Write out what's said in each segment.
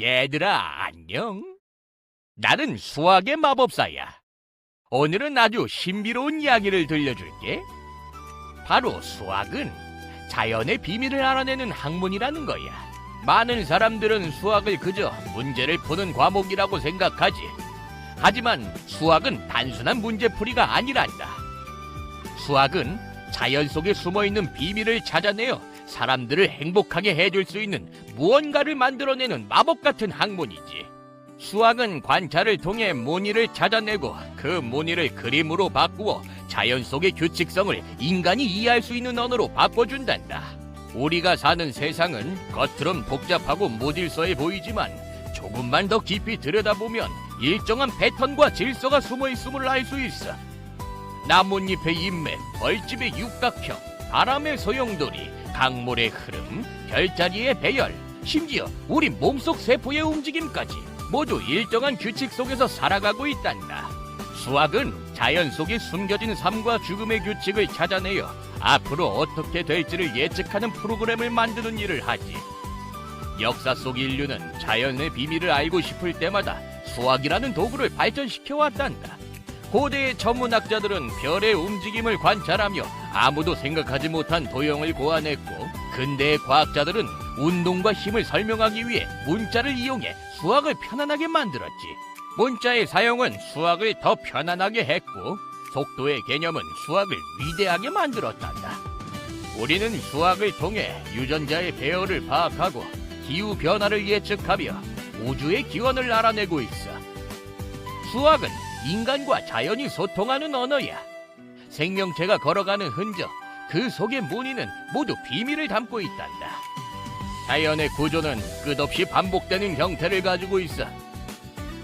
얘들아, 안녕. 나는 수학의 마법사야. 오늘은 아주 신비로운 이야기를 들려줄게. 바로 수학은 자연의 비밀을 알아내는 학문이라는 거야. 많은 사람들은 수학을 그저 문제를 푸는 과목이라고 생각하지. 하지만 수학은 단순한 문제풀이가 아니란다. 수학은 자연 속에 숨어있는 비밀을 찾아내어 사람들을 행복하게 해줄 수 있는 무언가를 만들어내는 마법 같은 학문이지. 수학은 관찰을 통해 무늬를 찾아내고 그 무늬를 그림으로 바꾸어 자연 속의 규칙성을 인간이 이해할 수 있는 언어로 바꿔준단다. 우리가 사는 세상은 겉으론 복잡하고 무질서해 보이지만 조금만 더 깊이 들여다보면 일정한 패턴과 질서가 숨어있음을 알 수 있어. 나뭇잎의 인맥, 벌집의 육각형, 바람의 소용돌이, 강물의 흐름, 별자리의 배열, 심지어 우리 몸속 세포의 움직임까지 모두 일정한 규칙 속에서 살아가고 있단다. 수학은 자연 속에 숨겨진 삶과 죽음의 규칙을 찾아내어 앞으로 어떻게 될지를 예측하는 프로그램을 만드는 일을 하지. 역사 속 인류는 자연의 비밀을 알고 싶을 때마다 수학이라는 도구를 발전시켜 왔단다. 고대의 천문학자들은 별의 움직임을 관찰하며 아무도 생각하지 못한 도형을 고안했고, 근대의 과학자들은 운동과 힘을 설명하기 위해 문자를 이용해 수학을 편안하게 만들었지. 문자의 사용은 수학을 더 편안하게 했고, 속도의 개념은 수학을 위대하게 만들었단다. 우리는 수학을 통해 유전자의 배열을 파악하고 기후 변화를 예측하며 우주의 기원을 알아내고 있어. 수학은 인간과 자연이 소통하는 언어야. 생명체가 걸어가는 흔적, 그 속의 무늬는 모두 비밀을 담고 있단다. 자연의 구조는 끝없이 반복되는 형태를 가지고 있어.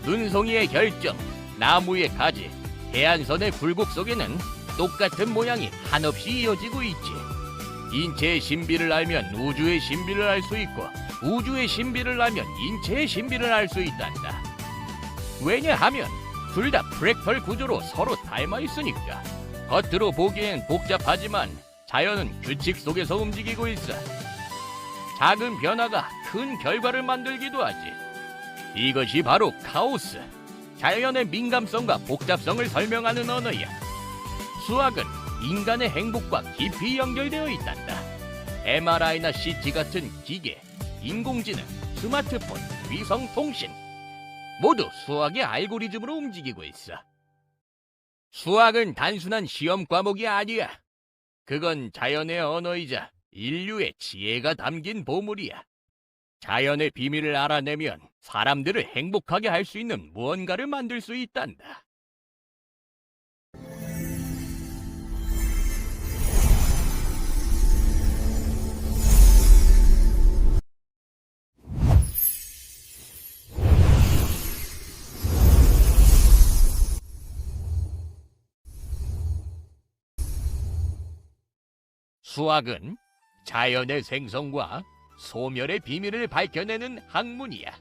눈송이의 결정, 나무의 가지, 해안선의 굴곡 속에는 똑같은 모양이 한없이 이어지고 있지. 인체의 신비를 알면 우주의 신비를 알 수 있고, 우주의 신비를 알면 인체의 신비를 알 수 있단다. 왜냐하면 둘 다 프랙털 구조로 서로 닮아 있으니까. 겉으로 보기엔 복잡하지만 자연은 규칙 속에서 움직이고 있어. 작은 변화가 큰 결과를 만들기도 하지. 이것이 바로 카오스, 자연의 민감성과 복잡성을 설명하는 언어야. 수학은 인간의 행복과 깊이 연결되어 있단다. MRI나 CT 같은 기계, 인공지능, 스마트폰, 위성통신, 모두 수학의 알고리즘으로 움직이고 있어. 수학은 단순한 시험 과목이 아니야. 그건 자연의 언어이자 인류의 지혜가 담긴 보물이야. 자연의 비밀을 알아내면 사람들을 행복하게 할 수 있는 무언가를 만들 수 있단다. 수학은 자연의 생성과 소멸의 비밀을 밝혀내는 학문이야.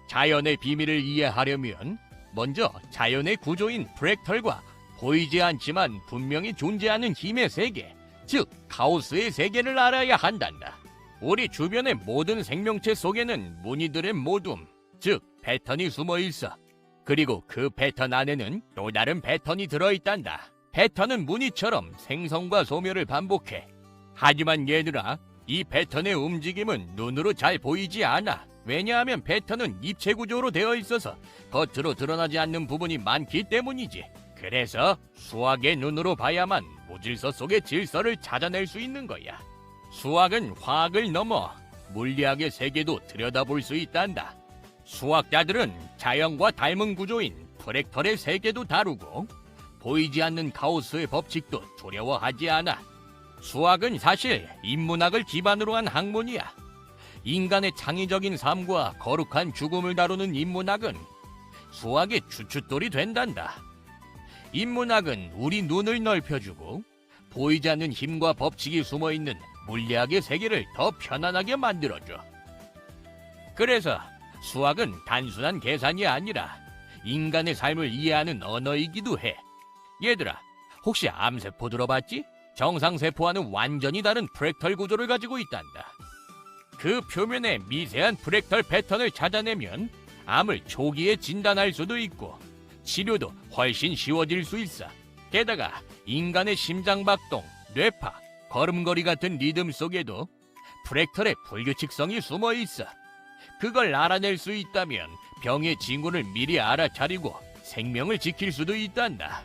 자연의 비밀을 이해하려면 먼저 자연의 구조인 프랙털과 보이지 않지만 분명히 존재하는 힘의 세계, 즉 카오스의 세계를 알아야 한단다. 우리 주변의 모든 생명체 속에는 무늬들의 모둠, 즉 패턴이 숨어 있어. 그리고 그 패턴 안에는 또 다른 패턴이 들어있단다. 패턴은 무늬처럼 생성과 소멸을 반복해. 하지만 얘들아, 이 패턴의 움직임은 눈으로 잘 보이지 않아. 왜냐하면 패턴은 입체 구조로 되어 있어서 겉으로 드러나지 않는 부분이 많기 때문이지. 그래서 수학의 눈으로 봐야만 무질서 속의 질서를 찾아낼 수 있는 거야. 수학은 화학을 넘어 물리학의 세계도 들여다볼 수 있단다. 수학자들은 자연과 닮은 구조인 프랙털의 세계도 다루고 보이지 않는 카오스의 법칙도 두려워하지 않아. 수학은 사실 인문학을 기반으로 한 학문이야. 인간의 창의적인 삶과 거룩한 죽음을 다루는 인문학은 수학의 주춧돌이 된단다. 인문학은 우리 눈을 넓혀주고 보이지 않는 힘과 법칙이 숨어있는 물리학의 세계를 더 편안하게 만들어줘. 그래서 수학은 단순한 계산이 아니라 인간의 삶을 이해하는 언어이기도 해. 얘들아, 혹시 암세포 들어봤지? 정상세포와는 완전히 다른 프랙털 구조를 가지고 있단다. 그 표면에 미세한 프랙탈 패턴을 찾아내면 암을 초기에 진단할 수도 있고 치료도 훨씬 쉬워질 수 있어. 게다가 인간의 심장박동, 뇌파, 걸음걸이 같은 리듬 속에도 프랙탈의 불규칙성이 숨어 있어. 그걸 알아낼 수 있다면 병의 징후를 미리 알아차리고 생명을 지킬 수도 있단다.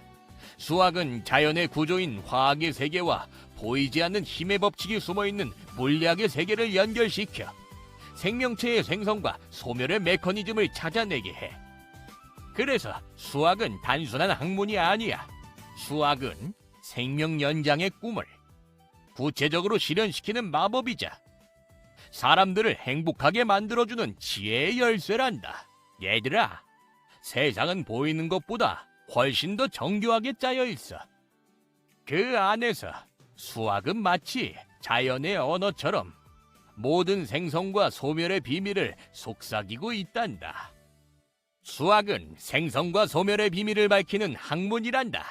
수학은 자연의 구조인 화학의 세계와 보이지 않는 힘의 법칙이 숨어있는 물리학의 세계를 연결시켜 생명체의 생성과 소멸의 메커니즘을 찾아내게 해. 그래서 수학은 단순한 학문이 아니야. 수학은 생명 연장의 꿈을 구체적으로 실현시키는 마법이자 사람들을 행복하게 만들어주는 지혜의 열쇠란다. 얘들아, 세상은 보이는 것보다 훨씬 더 정교하게 짜여 있어. 그 안에서 수학은 마치 자연의 언어처럼 모든 생성과 소멸의 비밀을 속삭이고 있단다. 수학은 생성과 소멸의 비밀을 밝히는 학문이란다.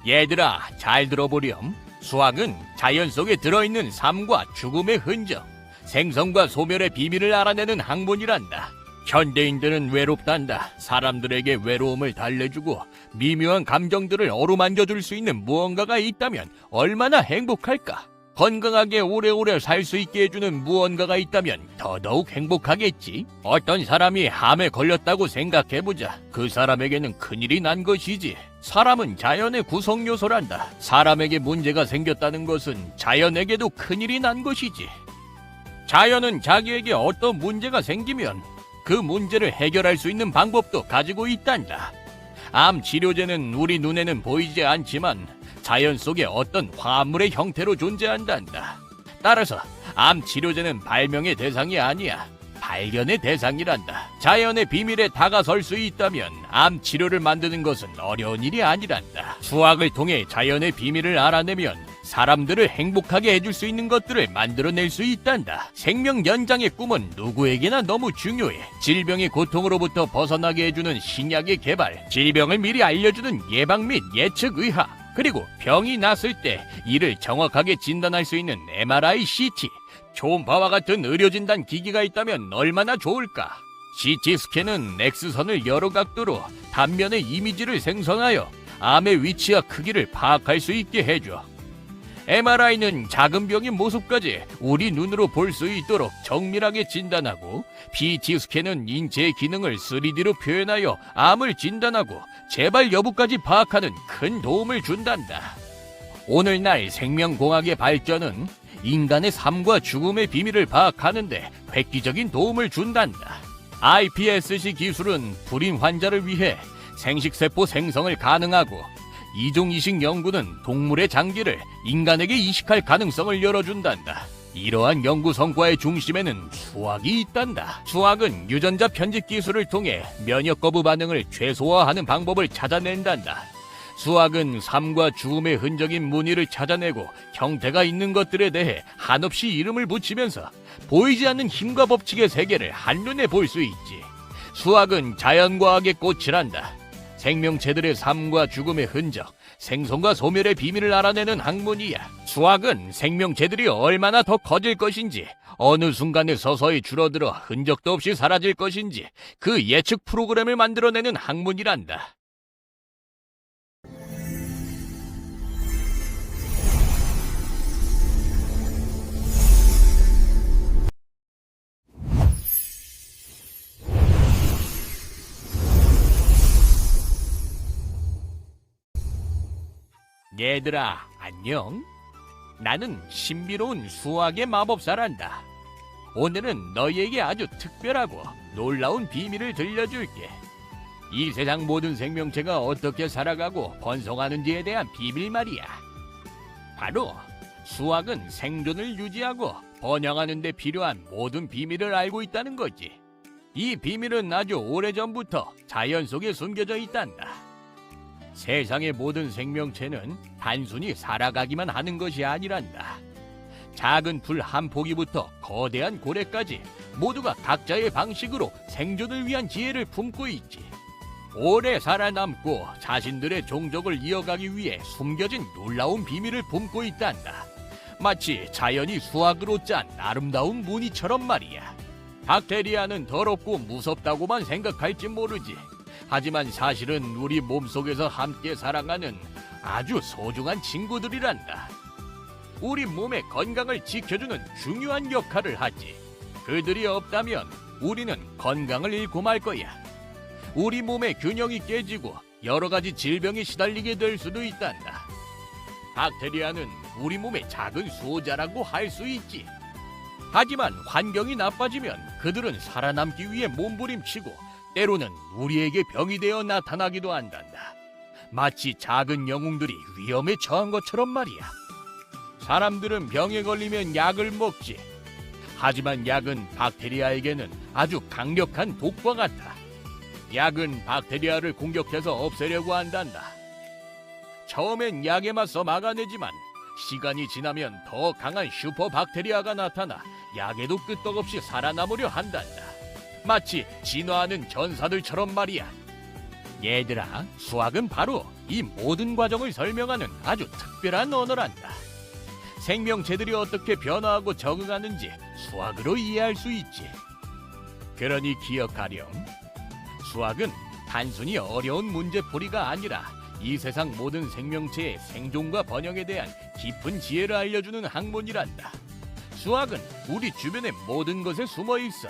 얘들아, 잘 들어보렴. 수학은 자연 속에 들어있는 삶과 죽음의 흔적, 생성과 소멸의 비밀을 알아내는 학문이란다. 현대인들은 외롭단다. 사람들에게 외로움을 달래주고 미묘한 감정들을 어루만져줄 수 있는 무언가가 있다면 얼마나 행복할까? 건강하게 오래오래 살 수 있게 해주는 무언가가 있다면 더더욱 행복하겠지. 어떤 사람이 암에 걸렸다고 생각해보자. 그 사람에게는 큰일이 난 것이지. 사람은 자연의 구성 요소란다. 사람에게 문제가 생겼다는 것은 자연에게도 큰일이 난 것이지. 자연은 자기에게 어떤 문제가 생기면 그 문제를 해결할 수 있는 방법도 가지고 있단다. 암 치료제는 우리 눈에는 보이지 않지만 자연 속에 어떤 화합물의 형태로 존재한단다. 따라서 암 치료제는 발명의 대상이 아니야. 발견의 대상이란다. 자연의 비밀에 다가설 수 있다면 암 치료를 만드는 것은 어려운 일이 아니란다. 수학을 통해 자연의 비밀을 알아내면 사람들을 행복하게 해줄 수 있는 것들을 만들어낼 수 있단다. 생명 연장의 꿈은 누구에게나 너무 중요해. 질병의 고통으로부터 벗어나게 해주는 신약의 개발, 질병을 미리 알려주는 예방 및 예측 의학, 그리고 병이 났을 때 이를 정확하게 진단할 수 있는 MRI, CT, 초음파와 같은 의료진단 기기가 있다면 얼마나 좋을까? CT 스캔은 X선을 여러 각도로 단면의 이미지를 생성하여 암의 위치와 크기를 파악할 수 있게 해줘. MRI는 작은 병의 모습까지 우리 눈으로 볼 수 있도록 정밀하게 진단하고, PET 스캔은 인체의 기능을 3D로 표현하여 암을 진단하고 재발 여부까지 파악하는 큰 도움을 준단다. 오늘날 생명공학의 발전은 인간의 삶과 죽음의 비밀을 파악하는데 획기적인 도움을 준단다. iPSC 기술은 불임 환자를 위해 생식세포 생성을 가능하고, 이종이식 연구는 동물의 장기를 인간에게 이식할 가능성을 열어준단다. 이러한 연구 성과의 중심에는 수학이 있단다. 수학은 유전자 편집 기술을 통해 면역 거부 반응을 최소화하는 방법을 찾아낸단다. 수학은 삶과 죽음의 흔적인 무늬를 찾아내고 형태가 있는 것들에 대해 한없이 이름을 붙이면서 보이지 않는 힘과 법칙의 세계를 한눈에 볼 수 있지. 수학은 자연과학의 꽃이란다. 생명체들의 삶과 죽음의 흔적, 생성과 소멸의 비밀을 알아내는 학문이야. 수학은 생명체들이 얼마나 더 커질 것인지, 어느 순간에 서서히 줄어들어 흔적도 없이 사라질 것인지 그 예측 프로그램을 만들어내는 학문이란다. 얘들아, 안녕. 나는 신비로운 수학의 마법사란다. 오늘은 너희에게 아주 특별하고 놀라운 비밀을 들려줄게. 이 세상 모든 생명체가 어떻게 살아가고 번성하는지에 대한 비밀 말이야. 바로 수학은 생존을 유지하고 번영하는 데 필요한 모든 비밀을 알고 있다는 거지. 이 비밀은 아주 오래전부터 자연 속에 숨겨져 있단다. 세상의 모든 생명체는 단순히 살아가기만 하는 것이 아니란다. 작은 풀 한 포기부터 거대한 고래까지 모두가 각자의 방식으로 생존을 위한 지혜를 품고 있지. 오래 살아남고 자신들의 종족을 이어가기 위해 숨겨진 놀라운 비밀을 품고 있단다. 마치 자연이 수학으로 짠 아름다운 무늬처럼 말이야. 박테리아는 더럽고 무섭다고만 생각할지 모르지. 하지만 사실은 우리 몸속에서 함께 살아가는 아주 소중한 친구들이란다. 우리 몸의 건강을 지켜주는 중요한 역할을 하지. 그들이 없다면 우리는 건강을 잃고 말 거야. 우리 몸의 균형이 깨지고 여러 가지 질병에 시달리게 될 수도 있단다. 박테리아는 우리 몸의 작은 수호자라고 할 수 있지. 하지만 환경이 나빠지면 그들은 살아남기 위해 몸부림치고 때로는 우리에게 병이 되어 나타나기도 한단다. 마치 작은 영웅들이 위험에 처한 것처럼 말이야. 사람들은 병에 걸리면 약을 먹지. 하지만 약은 박테리아에게는 아주 강력한 독과 같아. 약은 박테리아를 공격해서 없애려고 한단다. 처음엔 약에 맞서 막아내지만 시간이 지나면 더 강한 슈퍼 박테리아가 나타나 약에도 끄떡없이 살아남으려 한단다. 마치 진화하는 전사들처럼 말이야. 얘들아, 수학은 바로 이 모든 과정을 설명하는 아주 특별한 언어란다. 생명체들이 어떻게 변화하고 적응하는지 수학으로 이해할 수 있지. 그러니 기억하렴. 수학은 단순히 어려운 문제풀이가 아니라 이 세상 모든 생명체의 생존과 번영에 대한 깊은 지혜를 알려주는 학문이란다. 수학은 우리 주변의 모든 것에 숨어 있어.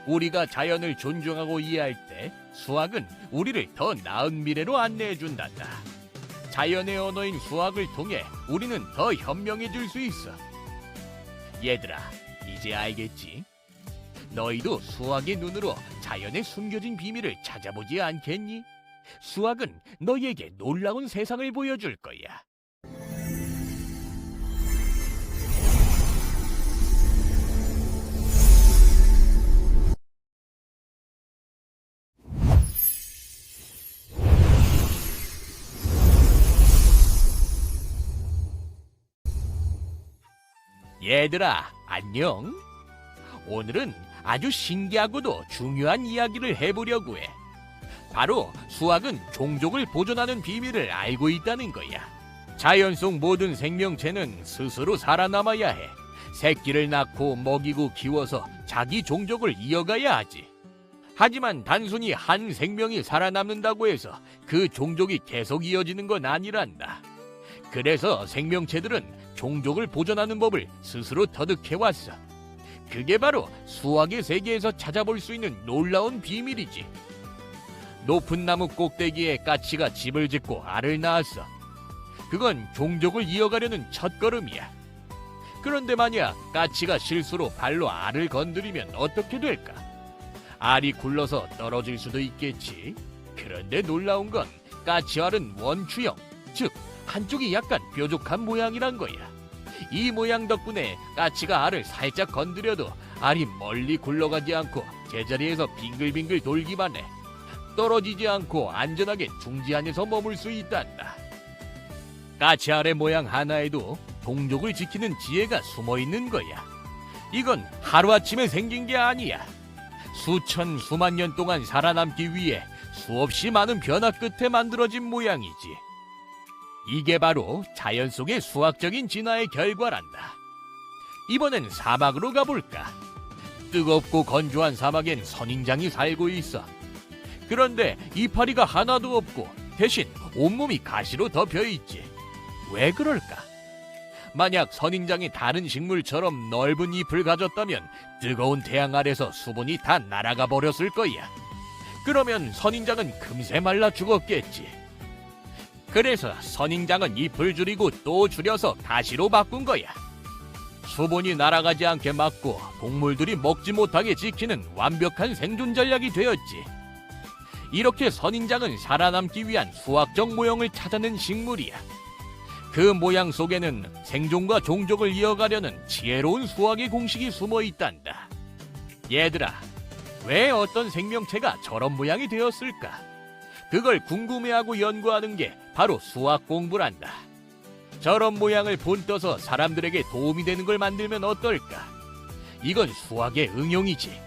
우리가 자연을 존중하고 이해할 때 수학은 우리를 더 나은 미래로 안내해 준단다. 자연의 언어인 수학을 통해 우리는 더 현명해질 수 있어. 얘들아, 이제 알겠지? 너희도 수학의 눈으로 자연의 숨겨진 비밀을 찾아보지 않겠니? 수학은 너희에게 놀라운 세상을 보여줄 거야. 얘들아, 안녕. 오늘은 아주 신기하고도 중요한 이야기를 해보려고 해. 바로 수학은 종족을 보존하는 비밀을 알고 있다는 거야. 자연 속 모든 생명체는 스스로 살아남아야 해. 새끼를 낳고 먹이고 키워서 자기 종족을 이어가야 하지. 하지만 단순히 한 생명이 살아남는다고 해서 그 종족이 계속 이어지는 건 아니란다. 그래서 생명체들은 종족을 보존하는 법을 스스로 터득해왔어. 그게 바로 수학의 세계에서 찾아볼 수 있는 놀라운 비밀이지. 높은 나무 꼭대기에 까치가 집을 짓고 알을 낳았어. 그건 종족을 이어가려는 첫걸음이야. 그런데 만약 까치가 실수로 발로 알을 건드리면 어떻게 될까? 알이 굴러서 떨어질 수도 있겠지. 그런데 놀라운 건 까치 알은 원추형, 즉 한쪽이 약간 뾰족한 모양이란 거야. 이 모양 덕분에 까치가 알을 살짝 건드려도 알이 멀리 굴러가지 않고 제자리에서 빙글빙글 돌기만 해. 떨어지지 않고 안전하게 둥지 안에서 머물 수 있단다. 까치 알의 모양 하나에도 종족을 지키는 지혜가 숨어 있는 거야. 이건 하루아침에 생긴 게 아니야. 수천 수만 년 동안 살아남기 위해 수없이 많은 변화 끝에 만들어진 모양이지. 이게 바로 자연 속의 수학적인 진화의 결과란다. 이번엔 사막으로 가볼까? 뜨겁고 건조한 사막엔 선인장이 살고 있어. 그런데 이파리가 하나도 없고 대신 온몸이 가시로 덮여있지. 왜 그럴까? 만약 선인장이 다른 식물처럼 넓은 잎을 가졌다면 뜨거운 태양 아래서 수분이 다 날아가 버렸을 거야. 그러면 선인장은 금세 말라 죽었겠지. 그래서 선인장은 잎을 줄이고 또 줄여서 가시로 바꾼 거야. 수분이 날아가지 않게 막고 동물들이 먹지 못하게 지키는 완벽한 생존 전략이 되었지. 이렇게 선인장은 살아남기 위한 수학적 모형을 찾아낸 식물이야. 그 모양 속에는 생존과 종족을 이어가려는 지혜로운 수학의 공식이 숨어 있단다. 얘들아, 왜 어떤 생명체가 저런 모양이 되었을까? 그걸 궁금해하고 연구하는 게 바로 수학 공부란다. 저런 모양을 본떠서 사람들에게 도움이 되는 걸 만들면 어떨까? 이건 수학의 응용이지.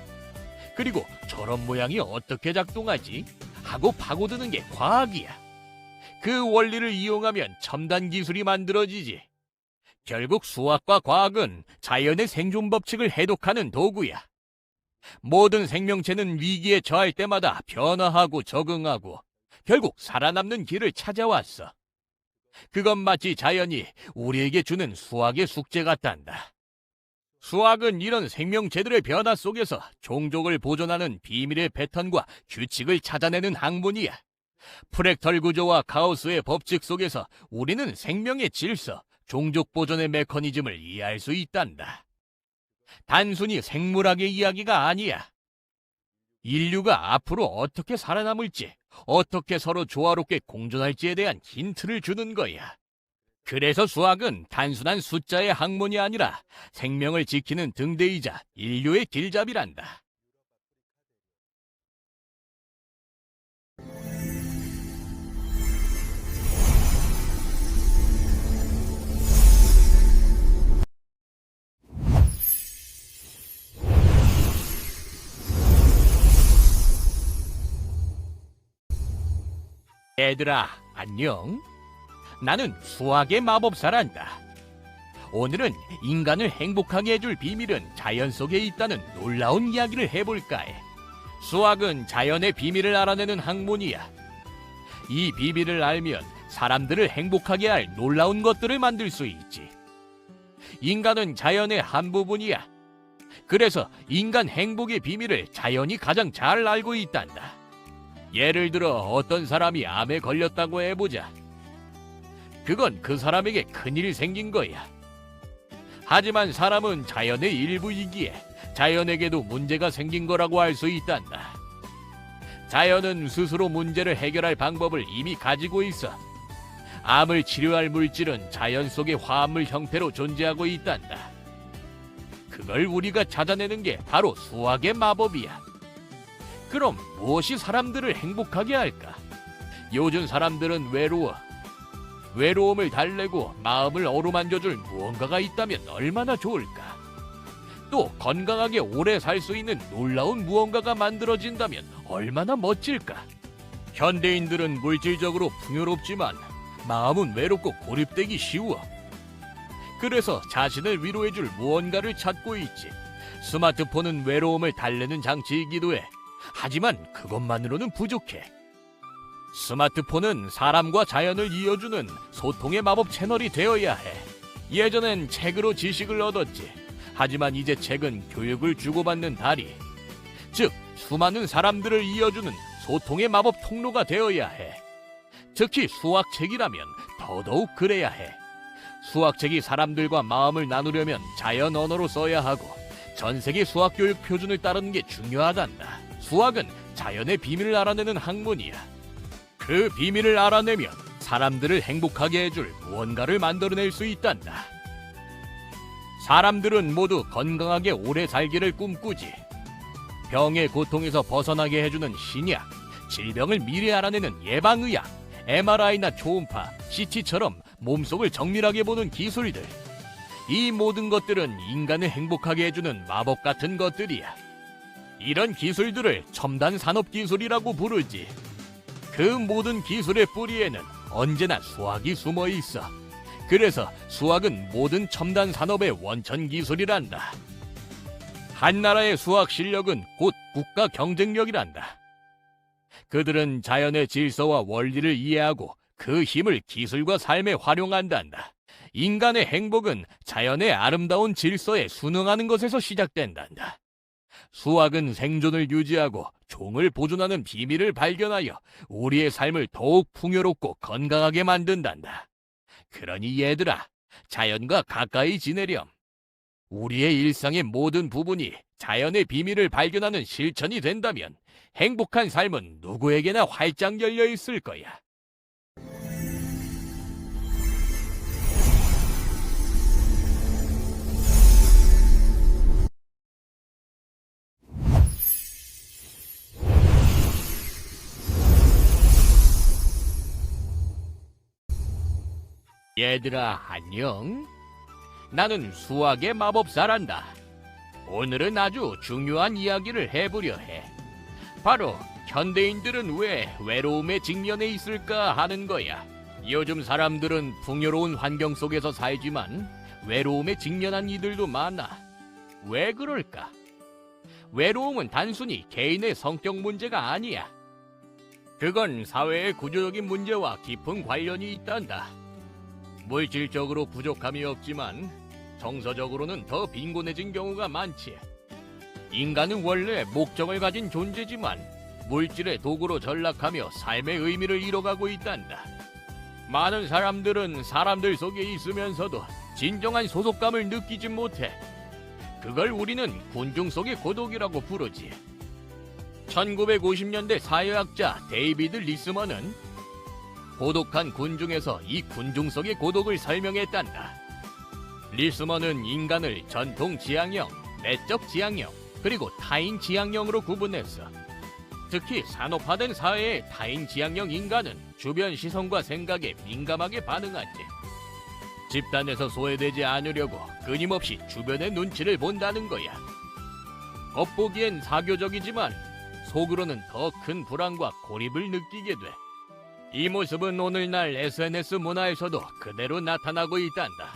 그리고 저런 모양이 어떻게 작동하지? 하고 파고드는 게 과학이야. 그 원리를 이용하면 첨단 기술이 만들어지지. 결국 수학과 과학은 자연의 생존 법칙을 해독하는 도구야. 모든 생명체는 위기에 처할 때마다 변화하고 적응하고 결국 살아남는 길을 찾아왔어. 그건 마치 자연이 우리에게 주는 수학의 숙제 같단다. 수학은 이런 생명체들의 변화 속에서 종족을 보존하는 비밀의 패턴과 규칙을 찾아내는 학문이야. 프랙탈 구조와 가우스의 법칙 속에서 우리는 생명의 질서, 종족 보존의 메커니즘을 이해할 수 있단다. 단순히 생물학의 이야기가 아니야. 인류가 앞으로 어떻게 살아남을지, 어떻게 서로 조화롭게 공존할지에 대한 힌트를 주는 거야. 그래서 수학은 단순한 숫자의 학문이 아니라 생명을 지키는 등대이자 인류의 길잡이란다. 얘들아, 안녕. 나는 수학의 마법사란다. 오늘은 인간을 행복하게 해줄 비밀은 자연 속에 있다는 놀라운 이야기를 해볼까 해. 수학은 자연의 비밀을 알아내는 학문이야. 이 비밀을 알면 사람들을 행복하게 할 놀라운 것들을 만들 수 있지. 인간은 자연의 한 부분이야. 그래서 인간 행복의 비밀을 자연이 가장 잘 알고 있단다. 예를 들어 어떤 사람이 암에 걸렸다고 해보자. 그건 그 사람에게 큰일이 생긴 거야. 하지만 사람은 자연의 일부이기에 자연에게도 문제가 생긴 거라고 알 수 있단다. 자연은 스스로 문제를 해결할 방법을 이미 가지고 있어. 암을 치료할 물질은 자연 속의 화합물 형태로 존재하고 있단다. 그걸 우리가 찾아내는 게 바로 수학의 마법이야. 그럼 무엇이 사람들을 행복하게 할까? 요즘 사람들은 외로워. 외로움을 달래고 마음을 어루만져줄 무언가가 있다면 얼마나 좋을까? 또 건강하게 오래 살 수 있는 놀라운 무언가가 만들어진다면 얼마나 멋질까? 현대인들은 물질적으로 풍요롭지만 마음은 외롭고 고립되기 쉬워. 그래서 자신을 위로해줄 무언가를 찾고 있지. 스마트폰은 외로움을 달래는 장치이기도 해. 하지만 그것만으로는 부족해. 스마트폰은 사람과 자연을 이어주는 소통의 마법 채널이 되어야 해. 예전엔 책으로 지식을 얻었지. 하지만 이제 책은 교육을 주고받는 다리, 즉 수많은 사람들을 이어주는 소통의 마법 통로가 되어야 해. 특히 수학책이라면 더더욱 그래야 해. 수학책이 사람들과 마음을 나누려면 자연 언어로 써야 하고 전 세계 수학 교육 표준을 따르는 게 중요하단다. 수학은 자연의 비밀을 알아내는 학문이야. 그 비밀을 알아내면 사람들을 행복하게 해줄 무언가를 만들어낼 수 있단다. 사람들은 모두 건강하게 오래 살기를 꿈꾸지. 병의 고통에서 벗어나게 해주는 신약, 질병을 미리 알아내는 예방의학, MRI나 초음파, CT처럼 몸속을 정밀하게 보는 기술들. 이 모든 것들은 인간을 행복하게 해주는 마법 같은 것들이야. 이런 기술들을 첨단 산업기술이라고 부르지. 그 모든 기술의 뿌리에는 언제나 수학이 숨어 있어. 그래서 수학은 모든 첨단 산업의 원천 기술이란다. 한 나라의 수학 실력은 곧 국가 경쟁력이란다. 그들은 자연의 질서와 원리를 이해하고 그 힘을 기술과 삶에 활용한단다. 인간의 행복은 자연의 아름다운 질서에 순응하는 것에서 시작된단다. 수학은 생존을 유지하고 종을 보존하는 비밀을 발견하여 우리의 삶을 더욱 풍요롭고 건강하게 만든단다. 그러니 얘들아, 자연과 가까이 지내렴. 우리의 일상의 모든 부분이 자연의 비밀을 발견하는 실천이 된다면 행복한 삶은 누구에게나 활짝 열려 있을 거야. 얘들아, 안녕. 나는 수학의 마법사란다. 오늘은 아주 중요한 이야기를 해보려 해. 바로 현대인들은 왜 외로움에 직면해 있을까 하는 거야. 요즘 사람들은 풍요로운 환경 속에서 살지만 외로움에 직면한 이들도 많아. 왜 그럴까? 외로움은 단순히 개인의 성격 문제가 아니야. 그건 사회의 구조적인 문제와 깊은 관련이 있단다. 물질적으로 부족함이 없지만 정서적으로는 더 빈곤해진 경우가 많지. 인간은 원래 목적을 가진 존재지만 물질의 도구로 전락하며 삶의 의미를 잃어가고 있단다. 많은 사람들은 사람들 속에 있으면서도 진정한 소속감을 느끼지 못해. 그걸 우리는 군중 속의 고독이라고 부르지. 1950년대 사회학자 데이비드 리스먼은 고독한 군중에서 이 군중 속의 고독을 설명했단다. 리스먼은 인간을 전통 지향형, 내적 지향형, 그리고 타인 지향형으로 구분했어. 특히 산업화된 사회의 타인 지향형 인간은 주변 시선과 생각에 민감하게 반응하지. 집단에서 소외되지 않으려고 끊임없이 주변의 눈치를 본다는 거야. 겉보기엔 사교적이지만 속으로는 더 큰 불안과 고립을 느끼게 돼. 이 모습은 오늘날 SNS 문화에서도 그대로 나타나고 있단다.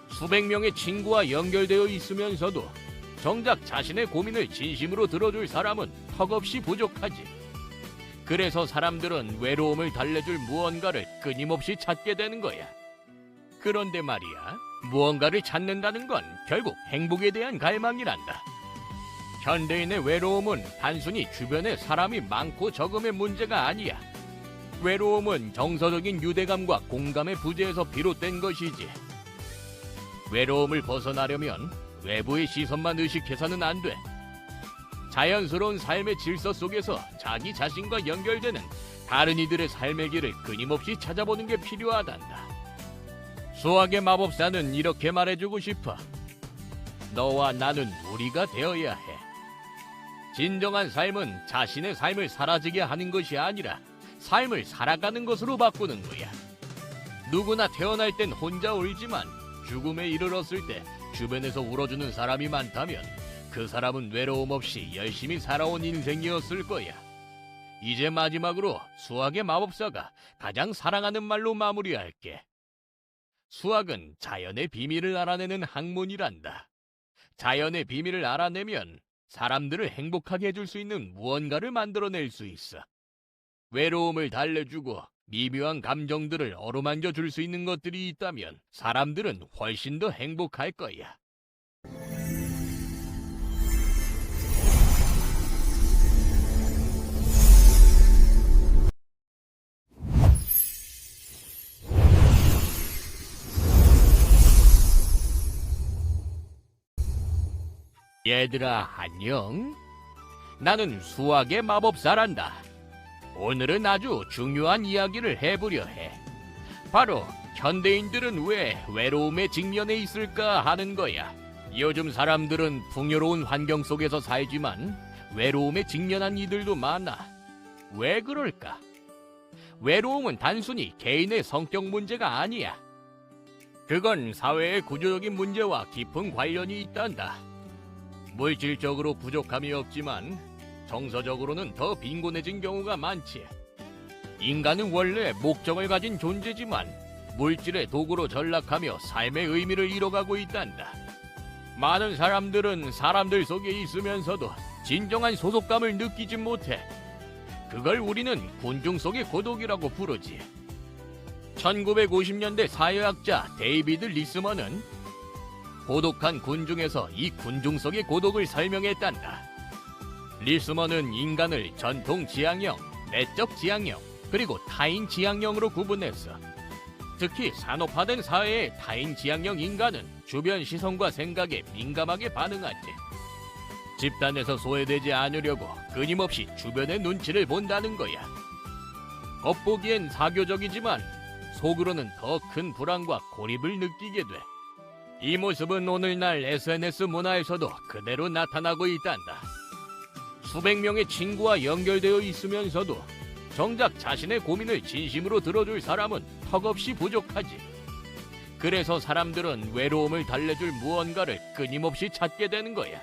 수백 명의 친구와 연결되어 있으면서도 정작 자신의 고민을 진심으로 들어줄 사람은 턱없이 부족하지. 그래서 사람들은 외로움을 달래줄 무언가를 끊임없이 찾게 되는 거야. 그런데 말이야, 무언가를 찾는다는 건 결국 행복에 대한 갈망이란다. 현대인의 외로움은 단순히 주변에 사람이 많고 적음의 문제가 아니야. 외로움은 정서적인 유대감과 공감의 부재에서 비롯된 것이지. 외로움을 벗어나려면 외부의 시선만 의식해서는 안 돼. 자연스러운 삶의 질서 속에서 자기 자신과 연결되는 다른 이들의 삶의 길을 끊임없이 찾아보는 게 필요하단다. 수학의 마법사는 이렇게 말해주고 싶어. 너와 나는 우리가 되어야 해. 진정한 삶은 자신의 삶을 사라지게 하는 것이 아니라 삶을 살아가는 것으로 바꾸는 거야. 누구나 태어날 땐 혼자 울지만 죽음에 이르렀을 때 주변에서 울어주는 사람이 많다면 그 사람은 외로움 없이 열심히 살아온 인생이었을 거야. 이제 마지막으로 수학의 마법사가 가장 사랑하는 말로 마무리할게. 수학은 자연의 비밀을 알아내는 학문이란다. 자연의 비밀을 알아내면 사람들을 행복하게 해줄 수 있는 무언가를 만들어낼 수 있어. 외로움을 달래주고 미묘한 감정들을 어루만져 줄 수 있는 것들이 있다면 사람들은 훨씬 더 행복할 거야. 얘들아, 안녕. 나는 수학의 마법사란다. 오늘은 아주 중요한 이야기를 해보려 해. 바로 현대인들은 왜 외로움에 직면해 있을까 하는 거야. 요즘 사람들은 풍요로운 환경 속에서 살지만 외로움에 직면한 이들도 많아. 왜 그럴까? 외로움은 단순히 개인의 성격 문제가 아니야. 그건 사회의 구조적인 문제와 깊은 관련이 있단다. 물질적으로 부족함이 없지만 정서적으로는 더 빈곤해진 경우가 많지. 인간은 원래 목적을 가진 존재지만 물질의 도구로 전락하며 삶의 의미를 잃어가고 있단다. 많은 사람들은 사람들 속에 있으면서도 진정한 소속감을 느끼지 못해. 그걸 우리는 군중 속의 고독이라고 부르지. 1950년대 사회학자 데이비드 리스먼은 고독한 군중에서 이 군중 속의 고독을 설명했단다. 리스먼은 인간을 전통 지향형, 내적 지향형, 그리고 타인 지향형으로 구분했어. 특히 산업화된 사회의 타인 지향형 인간은 주변 시선과 생각에 민감하게 반응하지. 집단에서 소외되지 않으려고 끊임없이 주변의 눈치를 본다는 거야. 겉보기엔 사교적이지만 속으로는 더 큰 불안과 고립을 느끼게 돼. 이 모습은 오늘날 SNS 문화에서도 그대로 나타나고 있단다. 수백 명의 친구와 연결되어 있으면서도 정작 자신의 고민을 진심으로 들어줄 사람은 턱없이 부족하지. 그래서 사람들은 외로움을 달래줄 무언가를 끊임없이 찾게 되는 거야.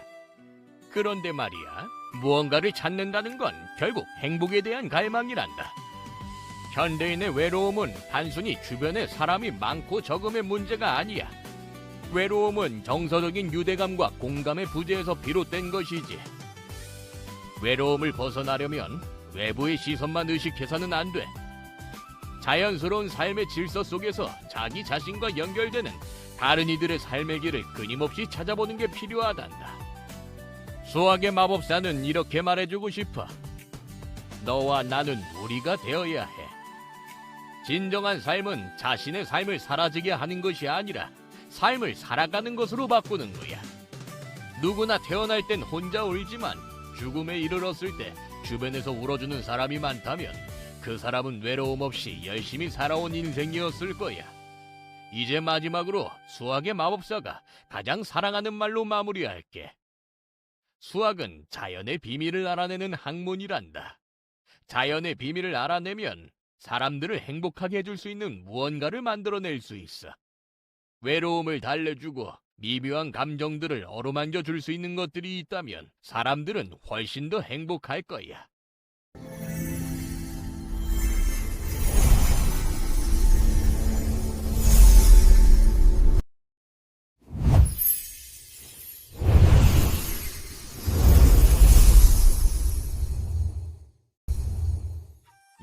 그런데 말이야, 무언가를 찾는다는 건 결국 행복에 대한 갈망이란다. 현대인의 외로움은 단순히 주변에 사람이 많고 적음의 문제가 아니야. 외로움은 정서적인 유대감과 공감의 부재에서 비롯된 것이지. 외로움을 벗어나려면 외부의 시선만 의식해서는 안 돼. 자연스러운 삶의 질서 속에서 자기 자신과 연결되는 다른 이들의 삶의 길을 끊임없이 찾아보는 게 필요하단다. 수학의 마법사는 이렇게 말해주고 싶어. 너와 나는 우리가 되어야 해. 진정한 삶은 자신의 삶을 사라지게 하는 것이 아니라 삶을 살아가는 것으로 바꾸는 거야. 누구나 태어날 땐 혼자 울지만 죽음에 이르렀을 때 주변에서 울어주는 사람이 많다면 그 사람은 외로움 없이 열심히 살아온 인생이었을 거야. 이제 마지막으로 수학의 마법사가 가장 사랑하는 말로 마무리할게. 수학은 자연의 비밀을 알아내는 학문이란다. 자연의 비밀을 알아내면 사람들을 행복하게 해줄 수 있는 무언가를 만들어낼 수 있어. 외로움을 달래주고 미묘한 감정들을 어루만져 줄 수 있는 것들이 있다면 사람들은 훨씬 더 행복할 거야.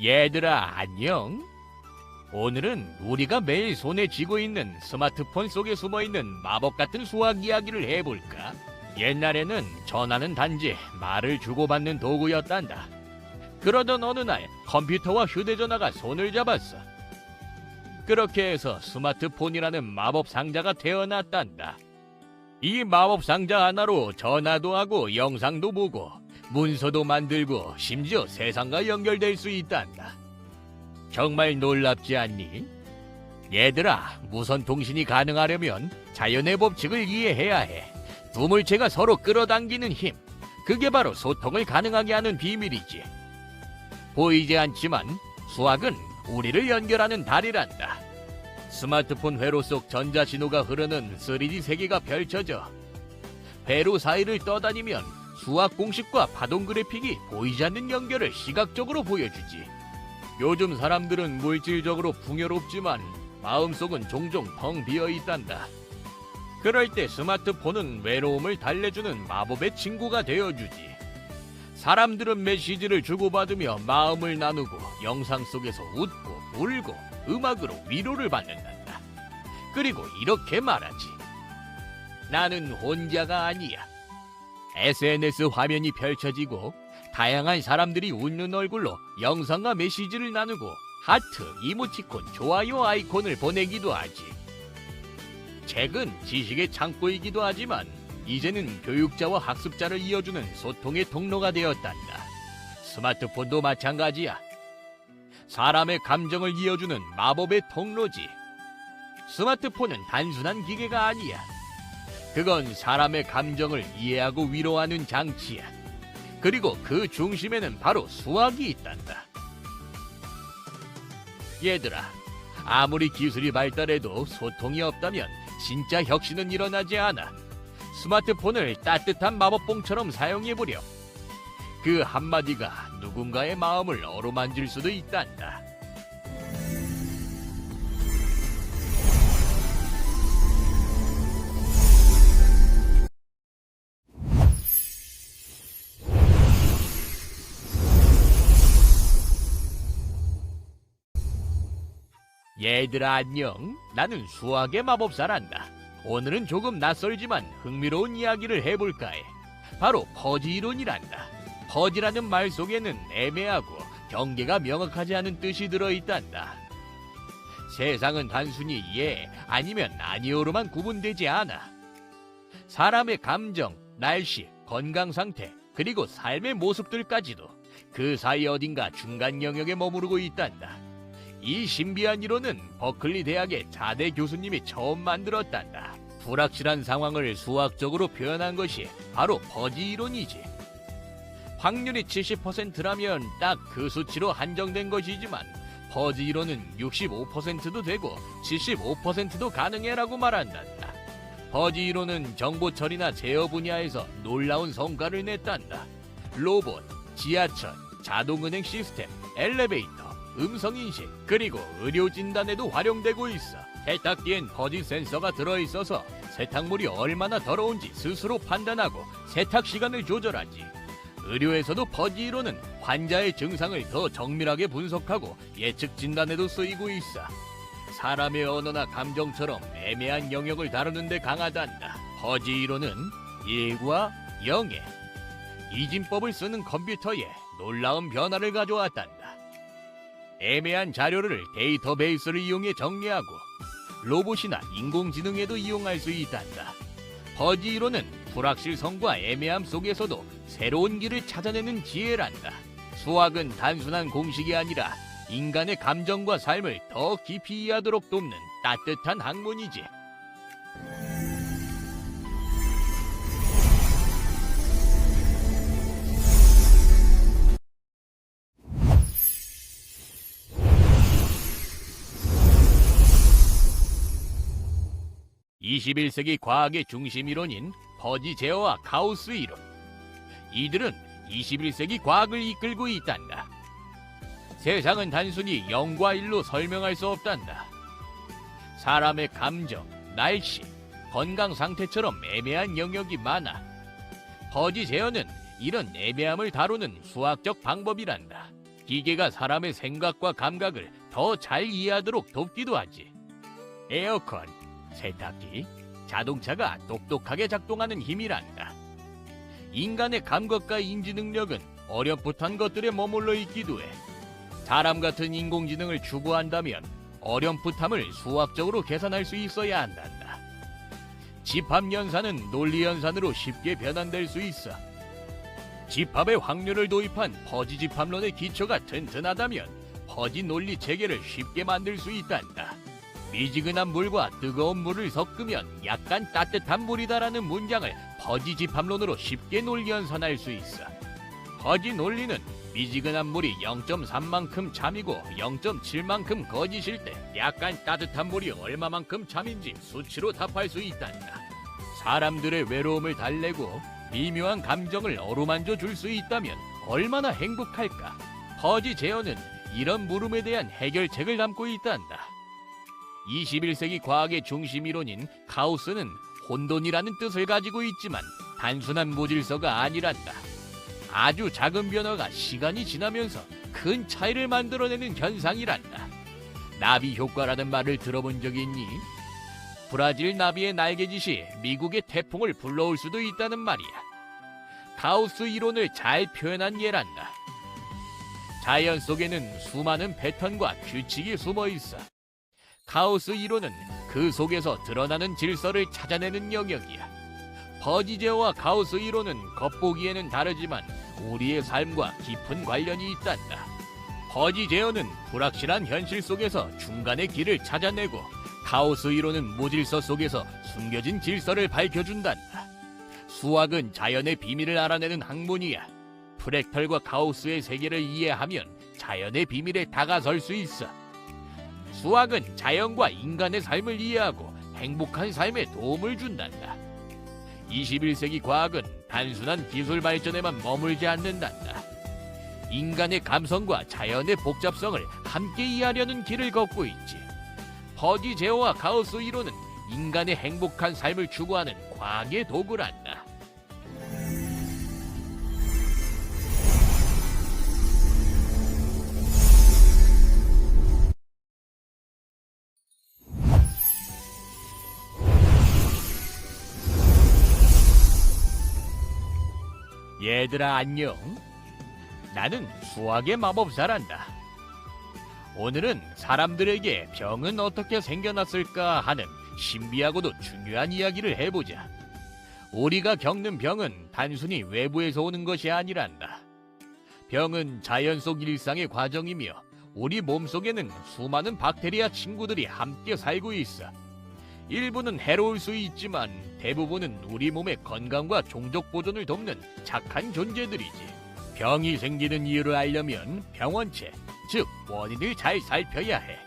얘들아, 안녕. 오늘은 우리가 매일 손에 쥐고 있는 스마트폰 속에 숨어있는 마법 같은 수학 이야기를 해볼까? 옛날에는 전화는 단지 말을 주고받는 도구였단다. 그러던 어느 날 컴퓨터와 휴대전화가 손을 잡았어. 그렇게 해서 스마트폰이라는 마법 상자가 태어났단다. 이 마법 상자 하나로 전화도 하고 영상도 보고 문서도 만들고 심지어 세상과 연결될 수 있단다. 정말 놀랍지 않니? 얘들아, 무선 통신이 가능하려면 자연의 법칙을 이해해야 해. 두 물체가 서로 끌어당기는 힘, 그게 바로 소통을 가능하게 하는 비밀이지. 보이지 않지만 수학은 우리를 연결하는 달이란다. 스마트폰 회로 속 전자신호가 흐르는 3D 세계가 펼쳐져. 회로 사이를 떠다니면 수학 공식과 파동 그래픽이 보이지 않는 연결을 시각적으로 보여주지. 요즘 사람들은 물질적으로 풍요롭지만 마음속은 종종 텅 비어 있단다. 그럴 때 스마트폰은 외로움을 달래주는 마법의 친구가 되어주지. 사람들은 메시지를 주고받으며 마음을 나누고 영상 속에서 웃고 울고 음악으로 위로를 받는단다. 그리고 이렇게 말하지. 나는 혼자가 아니야. SNS 화면이 펼쳐지고 다양한 사람들이 웃는 얼굴로 영상과 메시지를 나누고 하트, 이모티콘, 좋아요 아이콘을 보내기도 하지. 책은 지식의 창고이기도 하지만 이제는 교육자와 학습자를 이어주는 소통의 통로가 되었단다. 스마트폰도 마찬가지야. 사람의 감정을 이어주는 마법의 통로지. 스마트폰은 단순한 기계가 아니야. 그건 사람의 감정을 이해하고 위로하는 장치야. 그리고 그 중심에는 바로 수학이 있단다. 얘들아, 아무리 기술이 발달해도 소통이 없다면 진짜 혁신은 일어나지 않아. 스마트폰을 따뜻한 마법봉처럼 사용해보렴. 그 한마디가 누군가의 마음을 어루만질 수도 있단다. 얘들아, 안녕. 나는 수학의 마법사란다. 오늘은 조금 낯설지만 흥미로운 이야기를 해볼까 해. 바로 퍼지 이론이란다. 퍼지라는 말 속에는 애매하고 경계가 명확하지 않은 뜻이 들어있단다. 세상은 단순히 예 아니면 아니오로만 구분되지 않아. 사람의 감정, 날씨, 건강 상태, 그리고 삶의 모습들까지도 그 사이 어딘가 중간 영역에 머무르고 있단다. 이 신비한 이론은 버클리 대학의 자대 교수님이 처음 만들었단다. 불확실한 상황을 수학적으로 표현한 것이 바로 퍼지 이론이지. 확률이 70%라면 딱 그 수치로 한정된 것이지만 퍼지 이론은 65%도 되고 75%도 가능해라고 말한단다. 퍼지 이론은 정보 처리나 제어 분야에서 놀라운 성과를 냈단다. 로봇, 지하철, 자동은행 시스템, 엘리베이터, 음성인식, 그리고 의료 진단에도 활용되고 있어. 세탁기엔 퍼지 센서가 들어있어서 세탁물이 얼마나 더러운지 스스로 판단하고 세탁 시간을 조절하지. 의료에서도 퍼지 이론은 환자의 증상을 더 정밀하게 분석하고 예측 진단에도 쓰이고 있어. 사람의 언어나 감정처럼 애매한 영역을 다루는 데 강하단다. 퍼지 이론은 1과 0의 이진법을 쓰는 컴퓨터에 놀라운 변화를 가져왔단다. 애매한 자료를 데이터베이스를 이용해 정리하고 로봇이나 인공지능에도 이용할 수 있단다. 퍼지 이론은 불확실성과 애매함 속에서도 새로운 길을 찾아내는 지혜란다. 수학은 단순한 공식이 아니라 인간의 감정과 삶을 더 깊이 이해하도록 돕는 따뜻한 학문이지. (21세기) 과학의 중심 이론인 퍼지 제어와 가우스 이론. 이들은 21세기 과학을 이끌고 있단다. 세상은 단순히 0과 1로 설명할 수 없단다. 사람의 감정, 날씨, 건강 상태처럼 애매한 영역이 많아. 퍼지 제어는 이런 애매함을 다루는 수학적 방법이란다. 기계가 사람의 생각과 감각을 더 잘 이해하도록 돕기도 하지. 에어컨, 세탁기, 자동차가 똑똑하게 작동하는 힘이란다. 인간의 감각과 인지 능력은 어렴풋한 것들에 머물러 있기도 해. 사람 같은 인공지능을 추구한다면 어렴풋함을 수학적으로 계산할 수 있어야 한단다. 집합연산은 논리연산으로 쉽게 변환될 수 있어. 집합의 확률을 도입한 퍼지 집합론의 기초가 튼튼하다면 퍼지 논리 체계를 쉽게 만들 수 있단다. 미지근한 물과 뜨거운 물을 섞으면 약간 따뜻한 물이다라는 문장을 퍼지 집합론으로 쉽게 논리연산할 수 있어. 퍼지 논리는 미지근한 물이 0.3만큼 참이고 0.7만큼 거짓일 때 약간 따뜻한 물이 얼마만큼 참인지 수치로 답할 수 있단다. 사람들의 외로움을 달래고 미묘한 감정을 어루만져 줄 수 있다면 얼마나 행복할까. 퍼지 제어는 이런 물음에 대한 해결책을 담고 있단다. 21세기 과학의 중심 이론인 가우스는 혼돈이라는 뜻을 가지고 있지만 단순한 무질서가 아니란다. 아주 작은 변화가 시간이 지나면서 큰 차이를 만들어내는 현상이란다. 나비 효과라는 말을 들어본 적이 있니? 브라질 나비의 날개짓이 미국의 태풍을 불러올 수도 있다는 말이야. 가우스 이론을 잘 표현한 예란다. 자연 속에는 수많은 패턴과 규칙이 숨어 있어. 가우스 이론은 그 속에서 드러나는 질서를 찾아내는 영역이야. 퍼지 제어와 가우스 이론은 겉보기에는 다르지만 우리의 삶과 깊은 관련이 있단다. 퍼지 제어는 불확실한 현실 속에서 중간의 길을 찾아내고 가우스 이론은 무질서 속에서 숨겨진 질서를 밝혀준단다. 수학은 자연의 비밀을 알아내는 학문이야. 프랙탈과 가우스의 세계를 이해하면 자연의 비밀에 다가설 수 있어. 수학은 자연과 인간의 삶을 이해하고 행복한 삶에 도움을 준단다. 21세기 과학은 단순한 기술 발전에만 머물지 않는단다. 인간의 감성과 자연의 복잡성을 함께 이해하려는 길을 걷고 있지. 퍼지 제어와 가우스 이론은 인간의 행복한 삶을 추구하는 과학의 도구란다. 얘들아 안녕. 나는 수학의 마법사란다. 오늘은 사람들에게 병은 어떻게 생겨났을까 하는 신비하고도 중요한 이야기를 해보자. 우리가 겪는 병은 단순히 외부에서 오는 것이 아니란다. 병은 자연 속 일상의 과정이며 우리 몸속에는 수많은 박테리아 친구들이 함께 살고 있어. 일부는 해로울 수 있지만 대부분은 우리 몸의 건강과 종족 보존을 돕는 착한 존재들이지. 병이 생기는 이유를 알려면 병원체, 즉 원인을 잘 살펴야 해.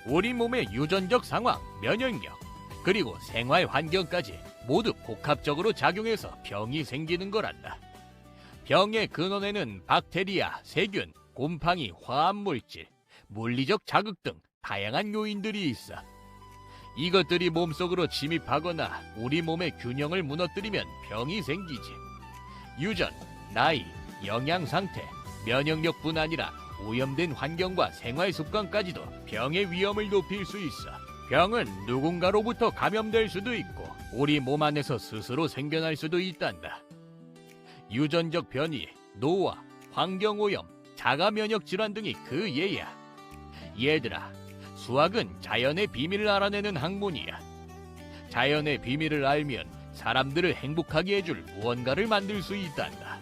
우리 몸의 유전적 상황, 면역력, 그리고 생활 환경까지 모두 복합적으로 작용해서 병이 생기는 거란다. 병의 근원에는 박테리아, 세균, 곰팡이, 화합물질, 물리적 자극 등 다양한 요인들이 있어. 이것들이 몸속으로 침입하거나 우리 몸의 균형을 무너뜨리면 병이 생기지. 유전, 나이, 영양 상태, 면역력뿐 아니라 오염된 환경과 생활 습관까지도 병의 위험을 높일 수 있어. 병은 누군가로부터 감염될 수도 있고 우리 몸 안에서 스스로 생겨날 수도 있단다. 유전적 변이, 노화, 환경오염, 자가 면역 질환 등이 그 예야. 얘들아, 수학은 자연의 비밀을 알아내는 학문이야. 자연의 비밀을 알면 사람들을 행복하게 해줄 무언가를 만들 수 있단다.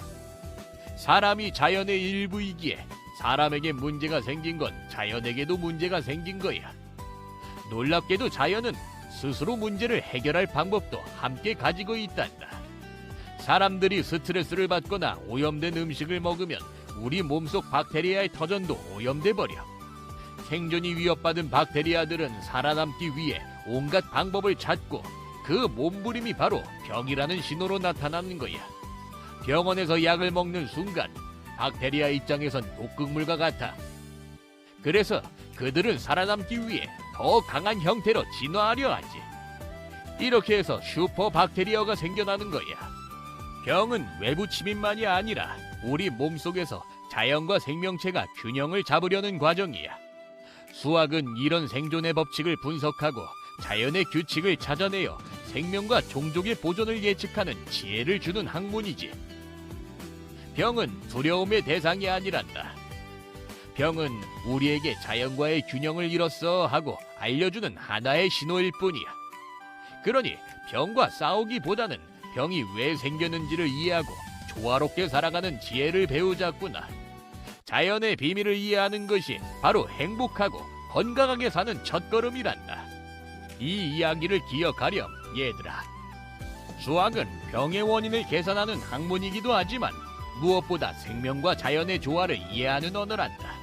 사람이 자연의 일부이기에 사람에게 문제가 생긴 건 자연에게도 문제가 생긴 거야. 놀랍게도 자연은 스스로 문제를 해결할 방법도 함께 가지고 있단다. 사람들이 스트레스를 받거나 오염된 음식을 먹으면 우리 몸속 박테리아의 터전도 오염돼 버려. 생존이 위협받은 박테리아들은 살아남기 위해 온갖 방법을 찾고 그 몸부림이 바로 병이라는 신호로 나타나는 거야. 병원에서 약을 먹는 순간 박테리아 입장에선 독극물과 같아. 그래서 그들은 살아남기 위해 더 강한 형태로 진화하려 하지. 이렇게 해서 슈퍼 박테리아가 생겨나는 거야. 병은 외부 침입만이 아니라 우리 몸속에서 자연과 생명체가 균형을 잡으려는 과정이야. 수학은 이런 생존의 법칙을 분석하고 자연의 규칙을 찾아내어 생명과 종족의 보존을 예측하는 지혜를 주는 학문이지. 병은 두려움의 대상이 아니란다. 병은 우리에게 자연과의 균형을 잃었어 하고 알려주는 하나의 신호일 뿐이야. 그러니 병과 싸우기보다는 병이 왜 생겼는지를 이해하고 조화롭게 살아가는 지혜를 배우자꾸나. 자연의 비밀을 이해하는 것이 바로 행복하고 건강하게 사는 첫걸음이란다. 이 이야기를 기억하렴, 얘들아. 수학은 병의 원인을 계산하는 학문이기도 하지만 무엇보다 생명과 자연의 조화를 이해하는 언어란다.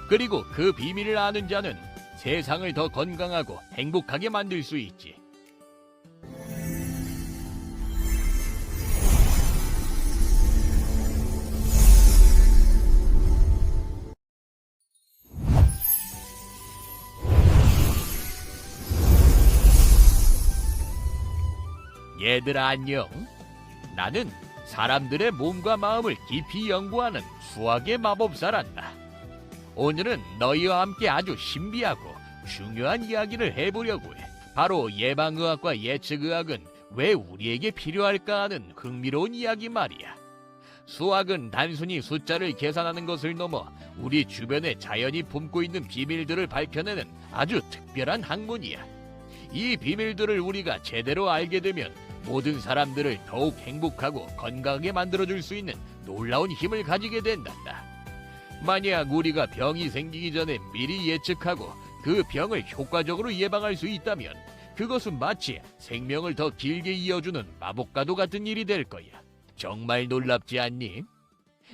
그리고 그 비밀을 아는 자는 세상을 더 건강하고 행복하게 만들 수 있지. 얘들아 안녕. 나는 사람들의 몸과 마음을 깊이 연구하는 수학의 마법사란다. 오늘은 너희와 함께 아주 신비하고 중요한 이야기를 해보려고 해. 바로 예방의학과 예측의학은 왜 우리에게 필요할까 하는 흥미로운 이야기 말이야. 수학은 단순히 숫자를 계산하는 것을 넘어 우리 주변에 자연이 품고 있는 비밀들을 밝혀내는 아주 특별한 학문이야. 이 비밀들을 우리가 제대로 알게 되면 모든 사람들을 더욱 행복하고 건강하게 만들어줄 수 있는 놀라운 힘을 가지게 된단다. 만약 우리가 병이 생기기 전에 미리 예측하고 그 병을 효과적으로 예방할 수 있다면 그것은 마치 생명을 더 길게 이어주는 마법과도 같은 일이 될 거야. 정말 놀랍지 않니?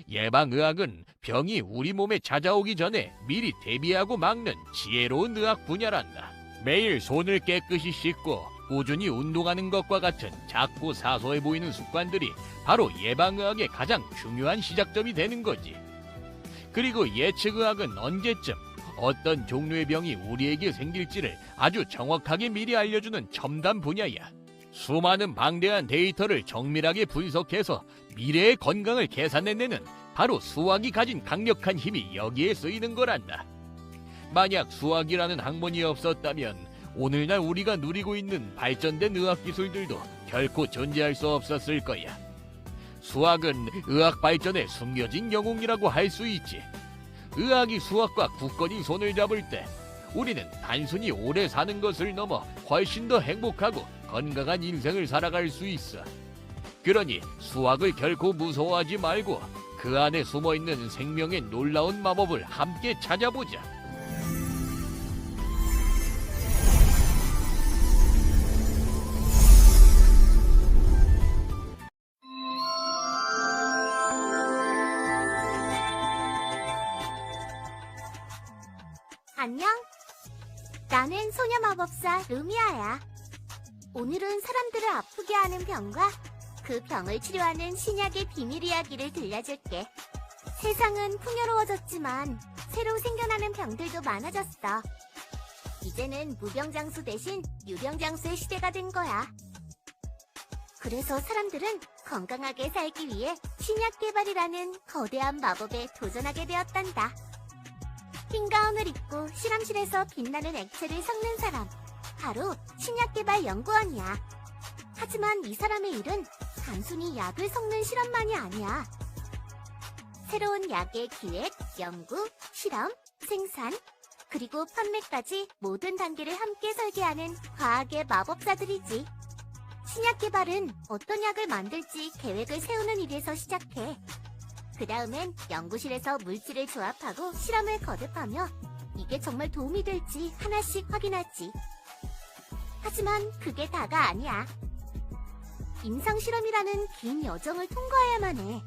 예방의학은 병이 우리 몸에 찾아오기 전에 미리 대비하고 막는 지혜로운 의학 분야란다. 매일 손을 깨끗이 씻고 꾸준히 운동하는 것과 같은 작고 사소해 보이는 습관들이 바로 예방의학의 가장 중요한 시작점이 되는 거지. 그리고 예측의학은 언제쯤 어떤 종류의 병이 우리에게 생길지를 아주 정확하게 미리 알려주는 첨단 분야야. 수많은 방대한 데이터를 정밀하게 분석해서 미래의 건강을 계산해내는 바로 수학이 가진 강력한 힘이 여기에 쓰이는 거란다. 만약 수학이라는 학문이 없었다면 오늘날 우리가 누리고 있는 발전된 의학기술들도 결코 존재할 수 없었을 거야. 수학은 의학 발전의 숨겨진 영웅이라고 할 수 있지. 의학이 수학과 굳건히 손을 잡을 때 우리는 단순히 오래 사는 것을 넘어 훨씬 더 행복하고 건강한 인생을 살아갈 수 있어. 그러니 수학을 결코 무서워하지 말고 그 안에 숨어있는 생명의 놀라운 마법을 함께 찾아보자. 안녕. 나는 소녀마법사 루미아야. 오늘은 사람들을 아프게 하는 병과 그 병을 치료하는 신약의 비밀 이야기를 들려줄게. 세상은 풍요로워졌지만 새로 생겨나는 병들도 많아졌어. 이제는 무병장수 대신 유병장수의 시대가 된 거야. 그래서 사람들은 건강하게 살기 위해 신약 개발이라는 거대한 마법에 도전하게 되었단다. 흰 가운을 입고 실험실에서 빛나는 액체를 섞는 사람, 바로 신약 개발 연구원이야. 하지만 이 사람의 일은 단순히 약을 섞는 실험만이 아니야. 새로운 약의 기획, 연구, 실험, 생산, 그리고 판매까지 모든 단계를 함께 설계하는 과학의 마법사들이지. 신약 개발은 어떤 약을 만들지 계획을 세우는 일에서 시작해. 그 다음엔 연구실에서 물질을 조합하고 실험을 거듭하며 이게 정말 도움이 될지 하나씩 확인하지. 하지만 그게 다가 아니야. 임상실험이라는 긴 여정을 통과해야만 해.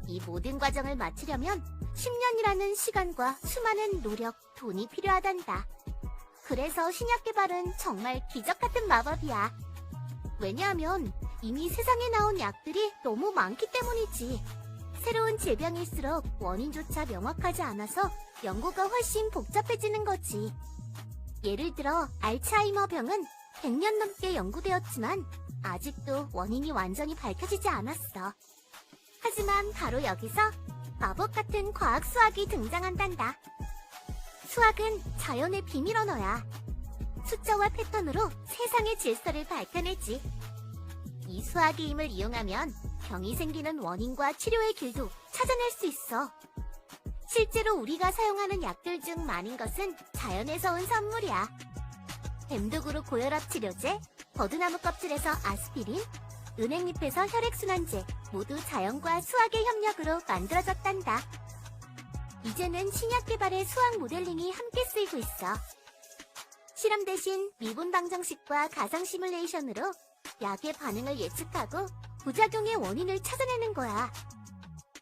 이 모든 과정을 마치려면 10년이라는 시간과 수많은 노력, 돈이 필요하단다. 그래서 신약 개발은 정말 기적 같은 마법이야. 왜냐하면 이미 세상에 나온 약들이 너무 많기 때문이지. 새로운 질병일수록 원인조차 명확하지 않아서 연구가 훨씬 복잡해지는 거지. 예를 들어 알츠하이머 병은 100년 넘게 연구되었지만 아직도 원인이 완전히 밝혀지지 않았어. 하지만 바로 여기서 마법 같은 과학 수학이 등장한단다. 수학은 자연의 비밀 언어야. 숫자와 패턴으로 세상의 질서를 밝혀내지. 이 수학의 힘을 이용하면 병이 생기는 원인과 치료의 길도 찾아낼 수 있어. 실제로 우리가 사용하는 약들 중 많은 것은 자연에서 온 선물이야. 뱀독으로 고혈압 치료제, 버드나무 껍질에서 아스피린, 은행잎에서 혈액순환제, 모두 자연과 수학의 협력으로 만들어졌단다. 이제는 신약 개발의 수학 모델링이 함께 쓰이고 있어. 실험 대신 미분 방정식과 가상 시뮬레이션으로 약의 반응을 예측하고 부작용의 원인을 찾아내는 거야.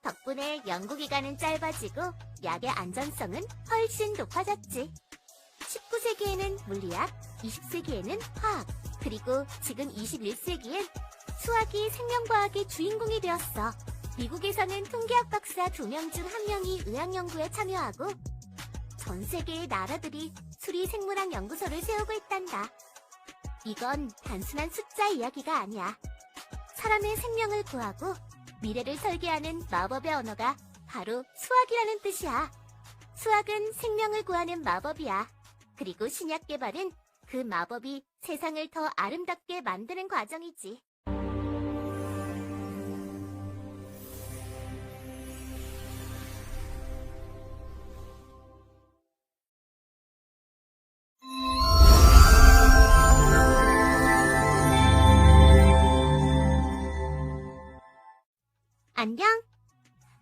덕분에 연구기간은 짧아지고 약의 안전성은 훨씬 높아졌지. 19세기에는 물리학, 20세기에는 화학, 그리고 지금 21세기엔 수학이 생명과학의 주인공이 되었어. 미국에서는 통계학 박사 2명 중 1명이 의학 연구에 참여하고 전 세계의 나라들이 수리생물학 연구소를 세우고 있단다. 이건 단순한 숫자 이야기가 아니야. 사람의 생명을 구하고 미래를 설계하는 마법의 언어가 바로 수학이라는 뜻이야. 수학은 생명을 구하는 마법이야. 그리고 신약 개발은 그 마법이 세상을 더 아름답게 만드는 과정이지. 안녕.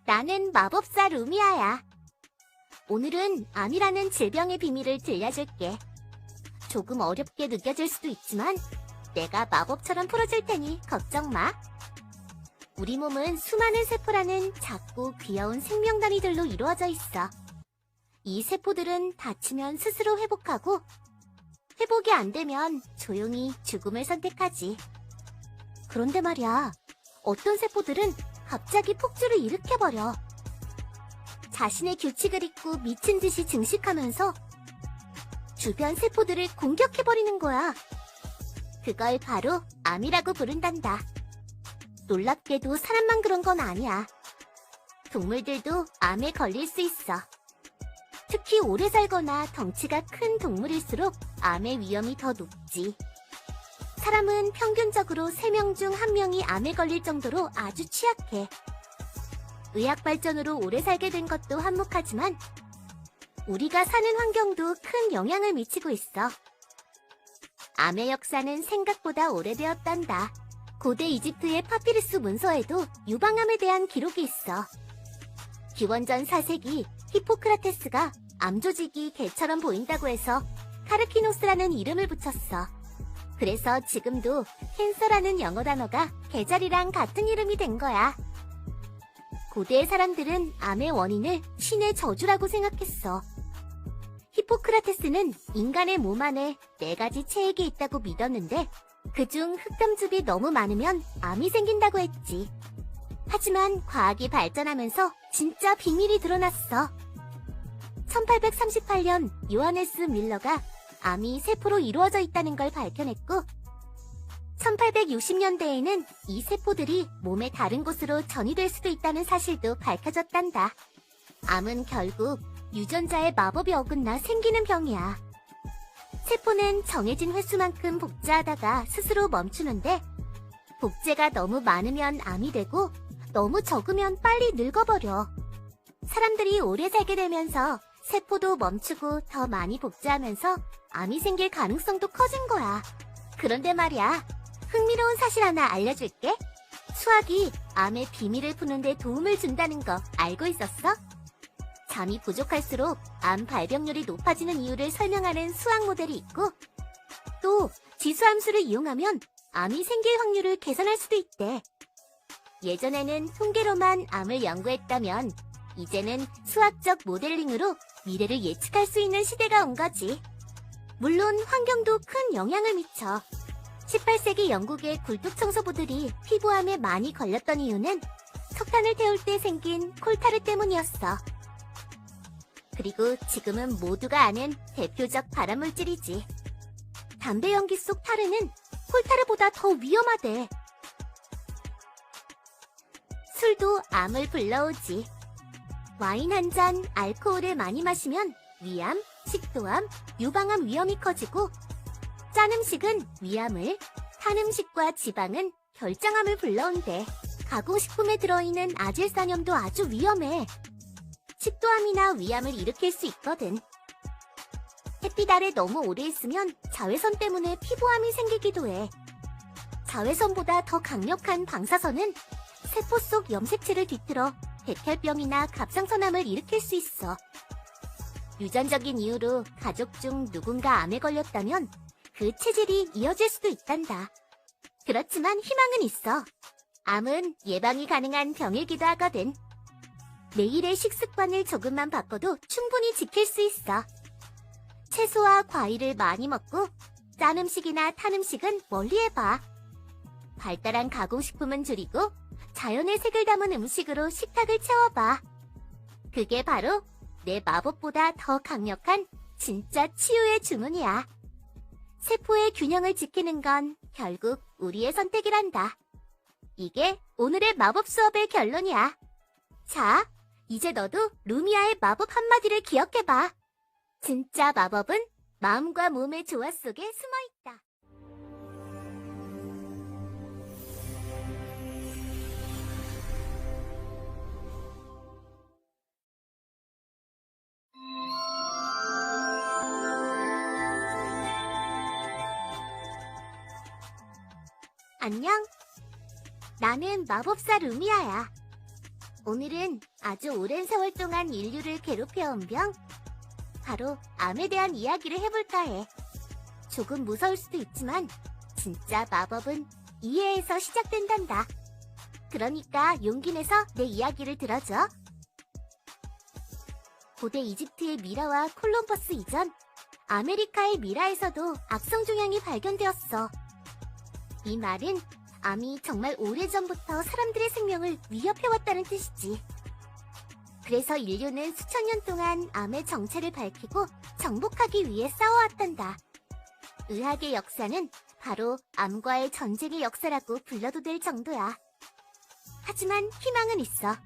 나는 마법사 루미아야. 오늘은 암이라는 질병의 비밀을 들려줄게. 조금 어렵게 느껴질 수도 있지만 내가 마법처럼 풀어줄 테니 걱정 마. 우리 몸은 수많은 세포라는 작고 귀여운 생명 단위들로 이루어져 있어. 이 세포들은 다치면 스스로 회복하고 회복이 안 되면 조용히 죽음을 선택하지. 그런데 말이야, 어떤 세포들은 갑자기 폭주를 일으켜버려. 자신의 규칙을 잊고 미친 듯이 증식하면서 주변 세포들을 공격해버리는 거야. 그걸 바로 암이라고 부른단다. 놀랍게도 사람만 그런 건 아니야. 동물들도 암에 걸릴 수 있어. 특히 오래 살거나 덩치가 큰 동물일수록 암의 위험이 더 높지. 사람은 평균적으로 3명 중 1명이 암에 걸릴 정도로 아주 취약해. 의학 발전으로 오래 살게 된 것도 한몫하지만 우리가 사는 환경도 큰 영향을 미치고 있어. 암의 역사는 생각보다 오래되었단다. 고대 이집트의 파피루스 문서에도 유방암에 대한 기록이 있어. 기원전 4세기 히포크라테스가 암 조직이 개처럼 보인다고 해서 카르키노스라는 이름을 붙였어. 그래서 지금도 캔서라는 영어 단어가 개자리랑 같은 이름이 된 거야. 고대의 사람들은 암의 원인을 신의 저주라고 생각했어. 히포크라테스는 인간의 몸 안에 4가지 체액이 있다고 믿었는데 그중 흑점즙이 너무 많으면 암이 생긴다고 했지. 하지만 과학이 발전하면서 진짜 비밀이 드러났어. 1838년 요하네스 밀러가 암이 세포로 이루어져 있다는 걸 밝혀냈고 1860년대에는 이 세포들이 몸의 다른 곳으로 전이될 수도 있다는 사실도 밝혀졌단다. 암은 결국 유전자의 마법이 어긋나 생기는 병이야. 세포는 정해진 횟수만큼 복제하다가 스스로 멈추는데 복제가 너무 많으면 암이 되고 너무 적으면 빨리 늙어버려. 사람들이 오래 살게 되면서 세포도 멈추고 더 많이 복제하면서 암이 생길 가능성도 커진 거야. 그런데 말이야, 흥미로운 사실 하나 알려줄게. 수학이 암의 비밀을 푸는 데 도움을 준다는 거 알고 있었어? 잠이 부족할수록 암 발병률이 높아지는 이유를 설명하는 수학 모델이 있고 또 지수함수를 이용하면 암이 생길 확률을 계산할 수도 있대. 예전에는 통계로만 암을 연구했다면 이제는 수학적 모델링으로 미래를 예측할 수 있는 시대가 온 거지. 물론 환경도 큰 영향을 미쳐. 18세기 영국의 굴뚝청소부들이 피부암에 많이 걸렸던 이유는 석탄을 태울 때 생긴 콜타르 때문이었어. 그리고 지금은 모두가 아는 대표적 발암물질이지. 담배 연기 속 타르는 콜타르보다 더 위험하대. 술도 암을 불러오지. 와인 한 잔 알코올을 많이 마시면 위암, 식도암, 유방암 위험이 커지고 짠 음식은 위암을, 탄 음식과 지방은 결장암을 불러온대. 가공식품에 들어있는 아질산염도 아주 위험해. 식도암이나 위암을 일으킬 수 있거든. 햇빛 아래 너무 오래 있으면 자외선 때문에 피부암이 생기기도 해. 자외선보다 더 강력한 방사선은 세포 속 염색체를 뒤틀어 백혈병이나 갑상선암을 일으킬 수 있어. 유전적인 이유로 가족 중 누군가 암에 걸렸다면 그 체질이 이어질 수도 있단다. 그렇지만 희망은 있어. 암은 예방이 가능한 병이기도 하거든. 매일의 식습관을 조금만 바꿔도 충분히 지킬 수 있어. 채소와 과일을 많이 먹고 짠 음식이나 탄 음식은 멀리 해봐. 발달한 가공식품은 줄이고 자연의 색을 담은 음식으로 식탁을 채워봐. 그게 바로 내 마법보다 더 강력한 진짜 치유의 주문이야. 세포의 균형을 지키는 건 결국 우리의 선택이란다. 이게 오늘의 마법 수업의 결론이야. 자, 이제 너도 루미아의 마법 한마디를 기억해봐. 진짜 마법은 마음과 몸의 조화 속에 숨어있다. 안녕. 나는 마법사 루미아야. 오늘은 아주 오랜 세월 동안 인류를 괴롭혀온 병, 바로 암에 대한 이야기를 해볼까 해. 조금 무서울 수도 있지만 진짜 마법은 이해에서 시작된단다. 그러니까 용기 내서 내 이야기를 들어줘. 고대 이집트의 미라와 콜럼버스 이전, 아메리카의 미라에서도 악성 종양이 발견되었어. 이 말은 암이 정말 오래전부터 사람들의 생명을 위협해왔다는 뜻이지. 그래서 인류는 수천 년 동안 암의 정체를 밝히고 정복하기 위해 싸워왔단다. 의학의 역사는 바로 암과의 전쟁의 역사라고 불러도 될 정도야. 하지만 희망은 있어.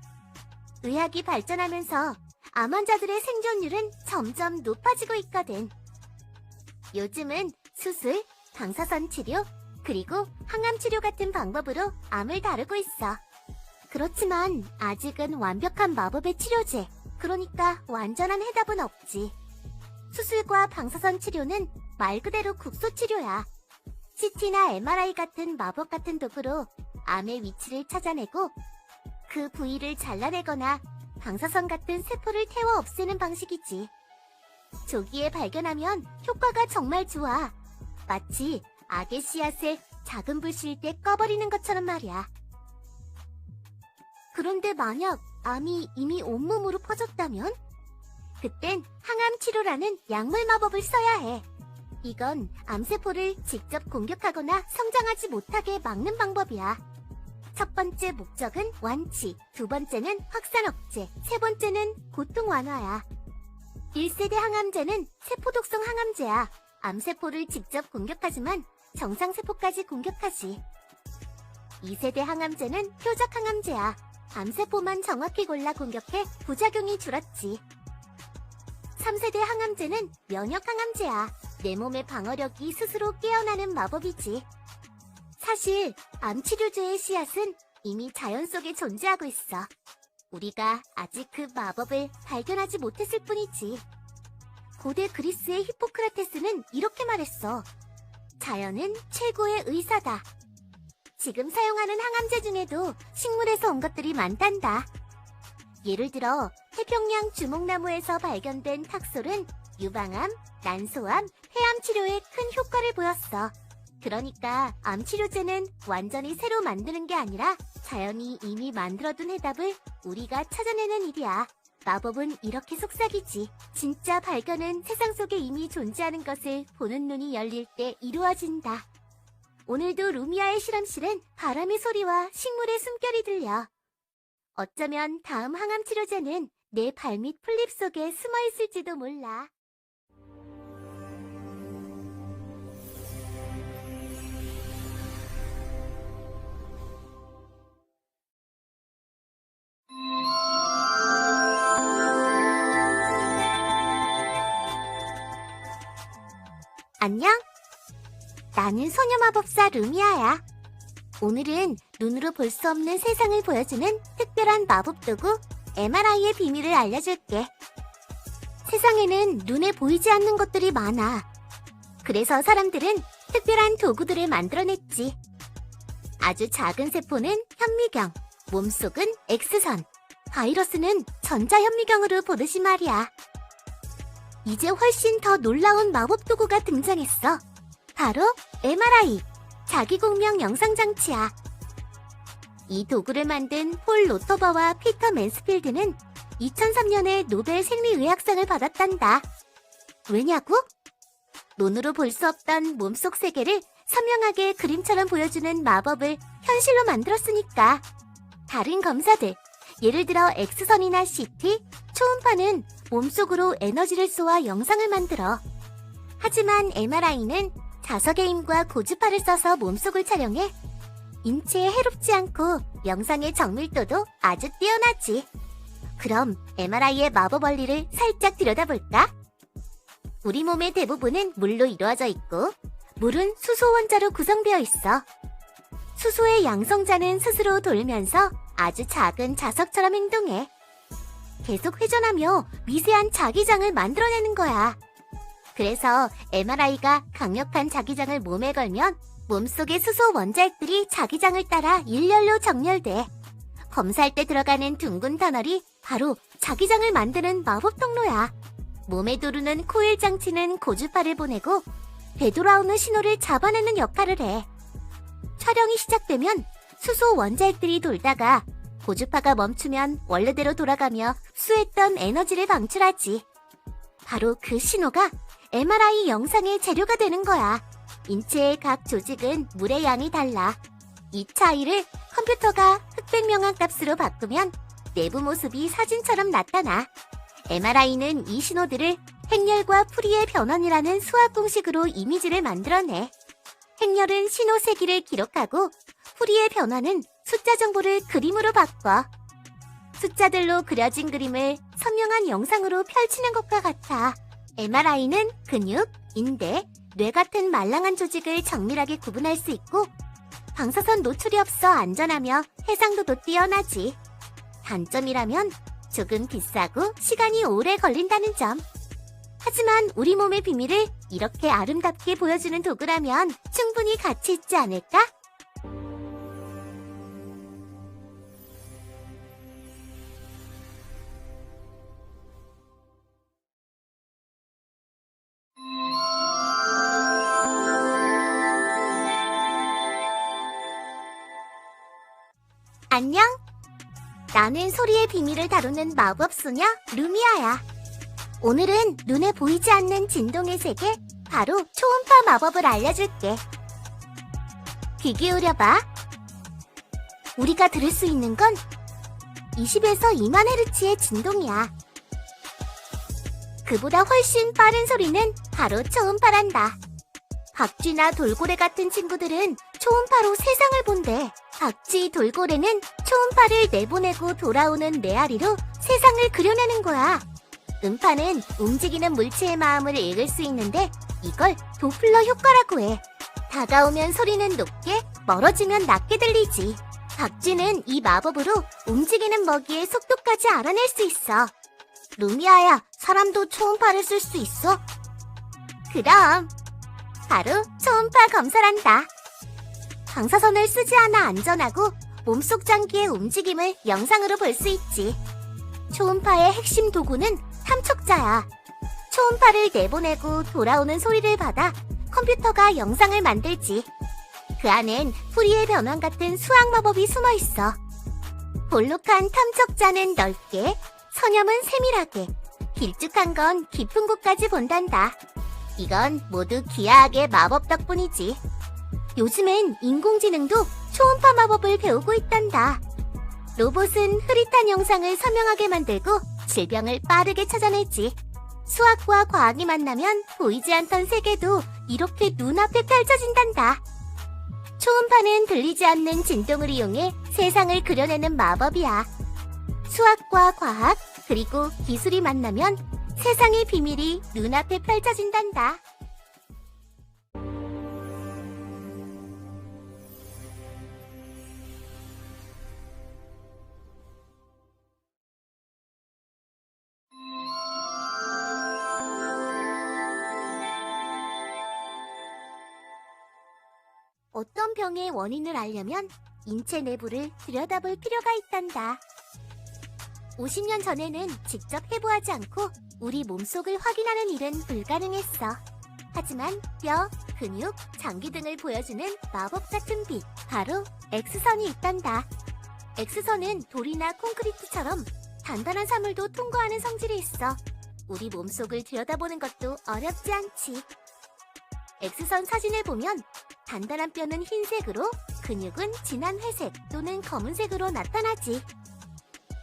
의학이 발전하면서 암 환자들의 생존율은 점점 높아지고 있거든. 요즘은 수술, 방사선 치료, 그리고 항암 치료 같은 방법으로 암을 다루고 있어. 그렇지만 아직은 완벽한 마법의 치료제, 그러니까 완전한 해답은 없지. 수술과 방사선 치료는 말 그대로 국소 치료야. CT나 MRI 같은 마법 같은 도구로 암의 위치를 찾아내고 그 부위를 잘라내거나 방사선 같은 세포를 태워 없애는 방식이지. 조기에 발견하면 효과가 정말 좋아. 마치 악의 씨앗을 작은 불씨일 때 꺼버리는 것처럼 말이야. 그런데 만약 암이 이미 온몸으로 퍼졌다면? 그땐 항암 치료라는 약물 마법을 써야 해. 이건 암세포를 직접 공격하거나 성장하지 못하게 막는 방법이야. 첫 번째 목적은 완치, 두 번째는 확산 억제, 세 번째는 고통 완화야. 1세대 항암제는 세포독성 항암제야. 암세포를 직접 공격하지만 정상세포까지 공격하지. 2세대 항암제는 표적 항암제야. 암세포만 정확히 골라 공격해 부작용이 줄었지. 3세대 항암제는 면역 항암제야. 내 몸의 방어력이 스스로 깨어나는 마법이지. 사실 암치료제의 씨앗은 이미 자연 속에 존재하고 있어. 우리가 아직 그 마법을 발견하지 못했을 뿐이지. 고대 그리스의 히포크라테스는 이렇게 말했어. 자연은 최고의 의사다. 지금 사용하는 항암제 중에도 식물에서 온 것들이 많단다. 예를 들어 태평양 주목나무에서 발견된 탁솔은 유방암, 난소암, 폐암 치료에 큰 효과를 보였어. 그러니까 암 치료제는 완전히 새로 만드는 게 아니라 자연이 이미 만들어둔 해답을 우리가 찾아내는 일이야. 마법은 이렇게 속삭이지. 진짜 발견은 세상 속에 이미 존재하는 것을 보는 눈이 열릴 때 이루어진다. 오늘도 루미아의 실험실엔 바람의 소리와 식물의 숨결이 들려. 어쩌면 다음 항암 치료제는 내 발밑 풀잎 속에 숨어 있을지도 몰라. 안녕? 나는 소녀마법사 루미아야. 오늘은 눈으로 볼 수 없는 세상을 보여주는 특별한 마법도구 MRI의 비밀을 알려줄게. 세상에는 눈에 보이지 않는 것들이 많아. 그래서 사람들은 특별한 도구들을 만들어냈지. 아주 작은 세포는 현미경, 몸속은 X선, 바이러스는 전자현미경으로 보듯이 말이야. 이제 훨씬 더 놀라운 마법 도구가 등장했어. 바로 MRI, 자기공명 영상장치야. 이 도구를 만든 폴 로터버와 피터 맨스필드는 2003년에 노벨 생리의학상을 받았단다. 왜냐고? 눈으로 볼 수 없던 몸속 세계를 선명하게 그림처럼 보여주는 마법을 현실로 만들었으니까. 다른 검사들, 예를 들어 X선이나 CT, 초음파는 몸속으로 에너지를 쏘아 영상을 만들어. 하지만 MRI는 자석의 힘과 고주파를 써서 몸속을 촬영해. 인체에 해롭지 않고 영상의 정밀도도 아주 뛰어나지. 그럼 MRI의 마법 원리를 살짝 들여다볼까? 우리 몸의 대부분은 물로 이루어져 있고 물은 수소 원자로 구성되어 있어. 수소의 양성자는 스스로 돌면서 아주 작은 자석처럼 행동해. 계속 회전하며 미세한 자기장을 만들어내는 거야. 그래서 MRI가 강력한 자기장을 몸에 걸면 몸속의 수소 원자핵들이 자기장을 따라 일렬로 정렬돼. 검사할 때 들어가는 둥근 터널이 바로 자기장을 만드는 마법 통로야. 몸에 두르는 코일 장치는 고주파를 보내고 되돌아오는 신호를 잡아내는 역할을 해. 촬영이 시작되면 수소 원자핵들이 돌다가 고주파가 멈추면 원래대로 돌아가며 흡수했던 에너지를 방출하지. 바로 그 신호가 MRI 영상의 재료가 되는 거야. 인체의 각 조직은 물의 양이 달라. 이 차이를 컴퓨터가 흑백명한 값으로 바꾸면 내부 모습이 사진처럼 나타나. MRI는 이 신호들을 행렬과 풀이의 변환이라는 수학 공식으로 이미지를 만들어내. 행렬은 신호 세기를 기록하고 풀이의 변화는 숫자 정보를 그림으로 바꿔. 숫자들로 그려진 그림을 선명한 영상으로 펼치는 것과 같아. MRI는 근육, 인대, 뇌 같은 말랑한 조직을 정밀하게 구분할 수 있고 방사선 노출이 없어 안전하며 해상도도 뛰어나지. 단점이라면 조금 비싸고 시간이 오래 걸린다는 점. 하지만 우리 몸의 비밀을 이렇게 아름답게 보여주는 도구라면 충분히 가치 있지 않을까? 안녕. 나는 소리의 비밀을 다루는 마법소녀 루미아야. 오늘은 눈에 보이지 않는 진동의 세계, 바로 초음파 마법을 알려줄게. 귀 기울여봐. 우리가 들을 수 있는 건 20에서 2만 헤르츠의 진동이야. 그보다 훨씬 빠른 소리는 바로 초음파란다. 박쥐나 돌고래 같은 친구들은 초음파로 세상을 본대. 박쥐, 돌고래는 초음파를 내보내고 돌아오는 메아리로 세상을 그려내는 거야. 음파는 움직이는 물체의 마음을 읽을 수 있는데 이걸 도플러 효과라고 해. 다가오면 소리는 높게, 멀어지면 낮게 들리지. 박쥐는 이 마법으로 움직이는 먹이의 속도까지 알아낼 수 있어. 루미아야, 사람도 초음파를 쓸 수 있어? 그럼 바로 초음파 검사란다. 방사선을 쓰지 않아 안전하고 몸속 장기의 움직임을 영상으로 볼 수 있지. 초음파의 핵심 도구는 탐촉자야. 초음파를 내보내고 돌아오는 소리를 받아 컴퓨터가 영상을 만들지. 그 안엔 프리의 변환 같은 수학 마법이 숨어 있어. 볼록한 탐촉자는 넓게, 선염은 세밀하게, 길쭉한 건 깊은 곳까지 본단다. 이건 모두 기하학의 마법 덕분이지. 요즘엔 인공지능도 초음파 마법을 배우고 있단다. 로봇은 흐릿한 영상을 선명하게 만들고 질병을 빠르게 찾아내지. 수학과 과학이 만나면 보이지 않던 세계도 이렇게 눈앞에 펼쳐진단다. 초음파는 들리지 않는 진동을 이용해 세상을 그려내는 마법이야. 수학과 과학, 그리고 기술이 만나면 세상의 비밀이 눈앞에 펼쳐진단다. 어떤 병의 원인을 알려면 인체 내부를 들여다볼 필요가 있단다. 50년 전에는 직접 해부하지 않고 우리 몸속을 확인하는 일은 불가능했어. 하지만 뼈, 근육, 장기 등을 보여주는 마법 같은 빛, 바로 X선이 있단다. X선은 돌이나 콘크리트처럼 단단한 사물도 통과하는 성질이 있어. 우리 몸속을 들여다보는 것도 어렵지 않지. X선 사진을 보면 단단한 뼈는 흰색으로, 근육은 진한 회색 또는 검은색으로 나타나지.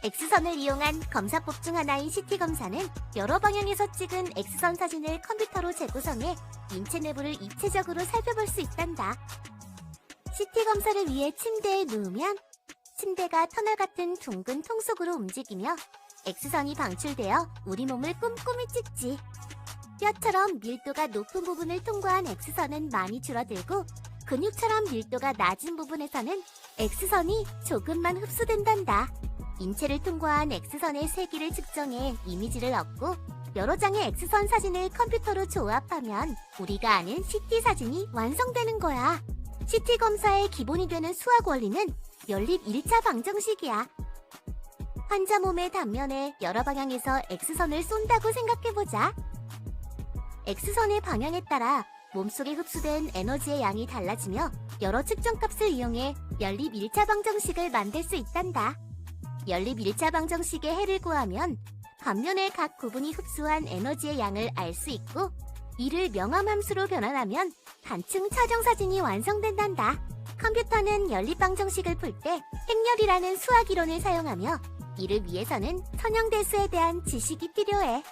X선을 이용한 검사법 중 하나인 CT 검사는 여러 방향에서 찍은 X선 사진을 컴퓨터로 재구성해 인체 내부를 입체적으로 살펴볼 수 있단다. CT 검사를 위해 침대에 누우면 침대가 터널 같은 둥근 통 속으로 움직이며 X선이 방출되어 우리 몸을 꼼꼼히 찍지. 뼈처럼 밀도가 높은 부분을 통과한 X선은 많이 줄어들고 근육처럼 밀도가 낮은 부분에서는 X선이 조금만 흡수된단다. 인체를 통과한 X선의 세기를 측정해 이미지를 얻고 여러 장의 X선 사진을 컴퓨터로 조합하면 우리가 아는 CT 사진이 완성되는 거야. CT 검사의 기본이 되는 수학 원리는 연립 1차 방정식이야. 환자 몸의 단면에 여러 방향에서 X선을 쏜다고 생각해보자. X선의 방향에 따라 몸속에 흡수된 에너지의 양이 달라지며 여러 측정값을 이용해 연립 1차 방정식을 만들 수 있단다. 연립 1차 방정식의 해를 구하면 반면의 각 부분이 흡수한 에너지의 양을 알 수 있고 이를 명암함수로 변환하면 단층 차정 사진이 완성된단다. 컴퓨터는 연립 방정식을 풀 때 행렬이라는 수학 이론을 사용하며 이를 위해서는 선형대수에 대한 지식이 필요해.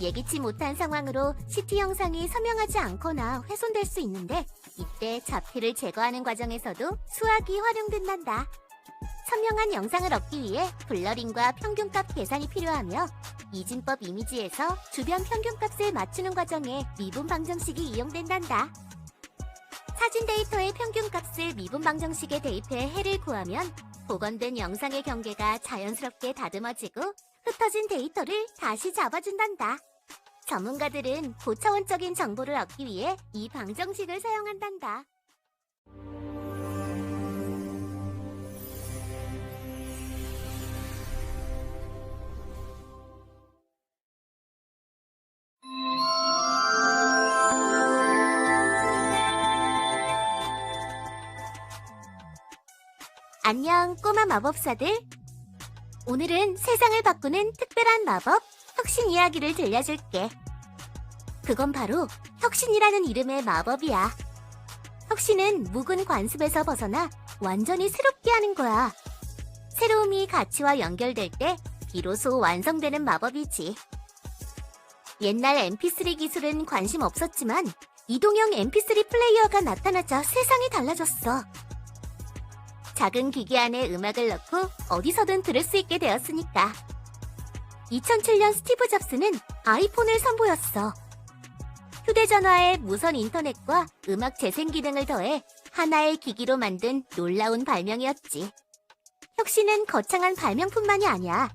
예기치 못한 상황으로 CT 영상이 선명하지 않거나 훼손될 수 있는데 이때 잡티를 제거하는 과정에서도 수학이 활용된단다. 선명한 영상을 얻기 위해 블러링과 평균값 계산이 필요하며 이진법 이미지에서 주변 평균값을 맞추는 과정에 미분 방정식이 이용된단다. 사진 데이터의 평균값을 미분 방정식에 대입해 해를 구하면 복원된 영상의 경계가 자연스럽게 다듬어지고 흩어진 데이터를 다시 잡아준단다. 전문가들은 고차원적인 정보를 얻기 위해 이 방정식을 사용한단다. 안녕 꼬마 마법사들. 오늘은 세상을 바꾸는 특별한 마법, 혁신 이야기를 들려줄게. 그건 바로 혁신이라는 이름의 마법이야. 혁신은 묵은 관습에서 벗어나 완전히 새롭게 하는 거야. 새로움이 가치와 연결될 때 비로소 완성되는 마법이지. 옛날 MP3 기술은 관심 없었지만 이동형 MP3 플레이어가 나타나자 세상이 달라졌어. 작은 기기 안에 음악을 넣고 어디서든 들을 수 있게 되었으니까. 2007년 스티브 잡스는 아이폰을 선보였어. 휴대전화에 무선 인터넷과 음악 재생 기능을 더해 하나의 기기로 만든 놀라운 발명이었지. 혁신은 거창한 발명뿐만이 아니야.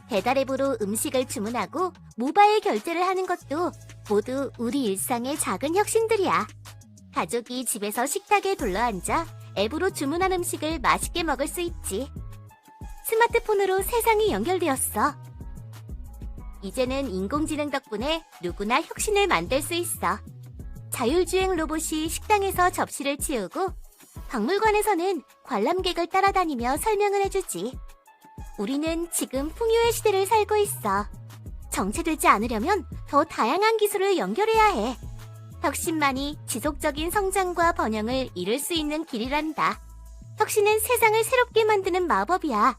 배달앱으로 음식을 주문하고 모바일 결제를 하는 것도 모두 우리 일상의 작은 혁신들이야. 가족이 집에서 식탁에 둘러앉아 앱으로 주문한 음식을 맛있게 먹을 수 있지. 스마트폰으로 세상이 연결되었어. 이제는 인공지능 덕분에 누구나 혁신을 만들 수 있어. 자율주행 로봇이 식당에서 접시를 치우고 박물관에서는 관람객을 따라다니며 설명을 해주지. 우리는 지금 풍요의 시대를 살고 있어. 정체되지 않으려면 더 다양한 기술을 연결해야 해. 혁신만이 지속적인 성장과 번영을 이룰 수 있는 길이란다. 혁신은 세상을 새롭게 만드는 마법이야.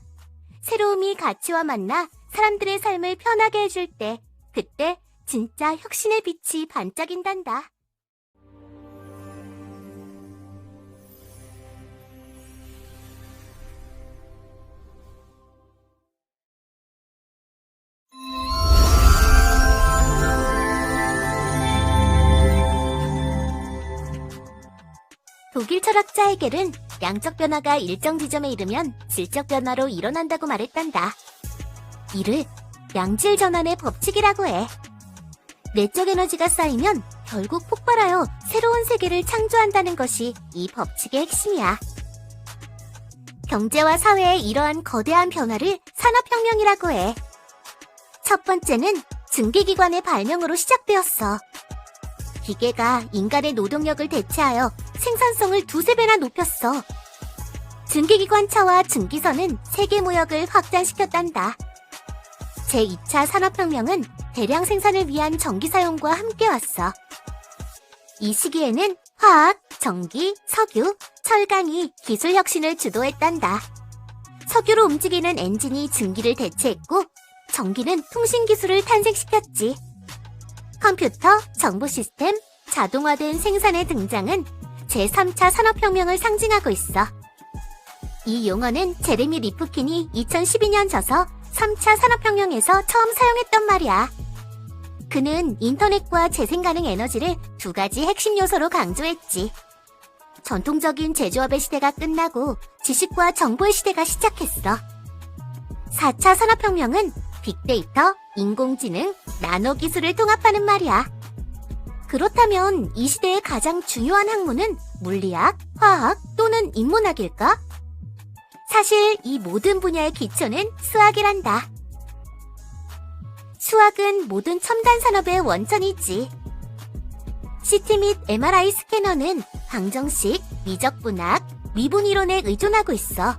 새로움이 가치와 만나 사람들의 삶을 편하게 해줄 때, 그때 진짜 혁신의 빛이 반짝인단다. 독일 철학자 헤겔은 양적 변화가 일정 지점에 이르면 질적 변화로 일어난다고 말했단다. 이를 양질 전환의 법칙이라고 해. 내적 에너지가 쌓이면 결국 폭발하여 새로운 세계를 창조한다는 것이 이 법칙의 핵심이야. 경제와 사회의 이러한 거대한 변화를 산업혁명이라고 해. 첫 번째는 증기기관의 발명으로 시작되었어. 기계가 인간의 노동력을 대체하여 생산성을 2~3배나 높였어. 증기기관차와 증기선은 세계 무역을 확장시켰단다. 제2차 산업혁명은 대량 생산을 위한 전기 사용과 함께 왔어. 이 시기에는 화학, 전기, 석유, 철강이 기술 혁신을 주도했단다. 석유로 움직이는 엔진이 증기를 대체했고 전기는 통신 기술을 탄생시켰지. 컴퓨터, 정보 시스템, 자동화된 생산의 등장은 제3차 산업혁명을 상징하고 있어. 이 용어는 제레미 리프킨이 2012년 저서 3차 산업혁명에서 처음 사용했던 말이야. 그는 인터넷과 재생 가능 에너지를 2가지 핵심 요소로 강조했지. 전통적인 제조업의 시대가 끝나고 지식과 정보의 시대가 시작했어. 4차 산업혁명은 빅데이터, 인공지능, 나노 기술을 통합하는 말이야. 그렇다면 이 시대의 가장 중요한 학문은 물리학, 화학 또는 인문학일까? 사실 이 모든 분야의 기초는 수학이란다. 수학은 모든 첨단 산업의 원천이지. CT 및 MRI 스캐너는 방정식, 미적분학, 미분이론에 의존하고 있어.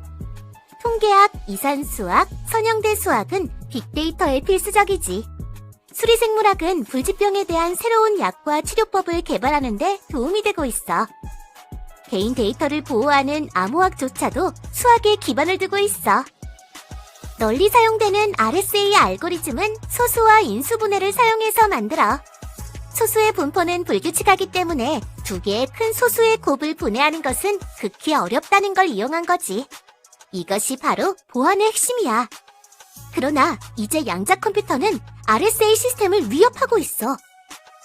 통계학, 이산수학, 선형대 수학은 빅데이터에 필수적이지. 수리생물학은 불치병에 대한 새로운 약과 치료법을 개발하는 데 도움이 되고 있어. 개인 데이터를 보호하는 암호학조차도 수학에 기반을 두고 있어. 널리 사용되는 RSA 알고리즘은 소수와 인수분해를 사용해서 만들어. 소수의 분포는 불규칙하기 때문에 2개의 큰 소수의 곱을 분해하는 것은 극히 어렵다는 걸 이용한 거지. 이것이 바로 보안의 핵심이야. 그러나 이제 양자 컴퓨터는 RSA 시스템을 위협하고 있어.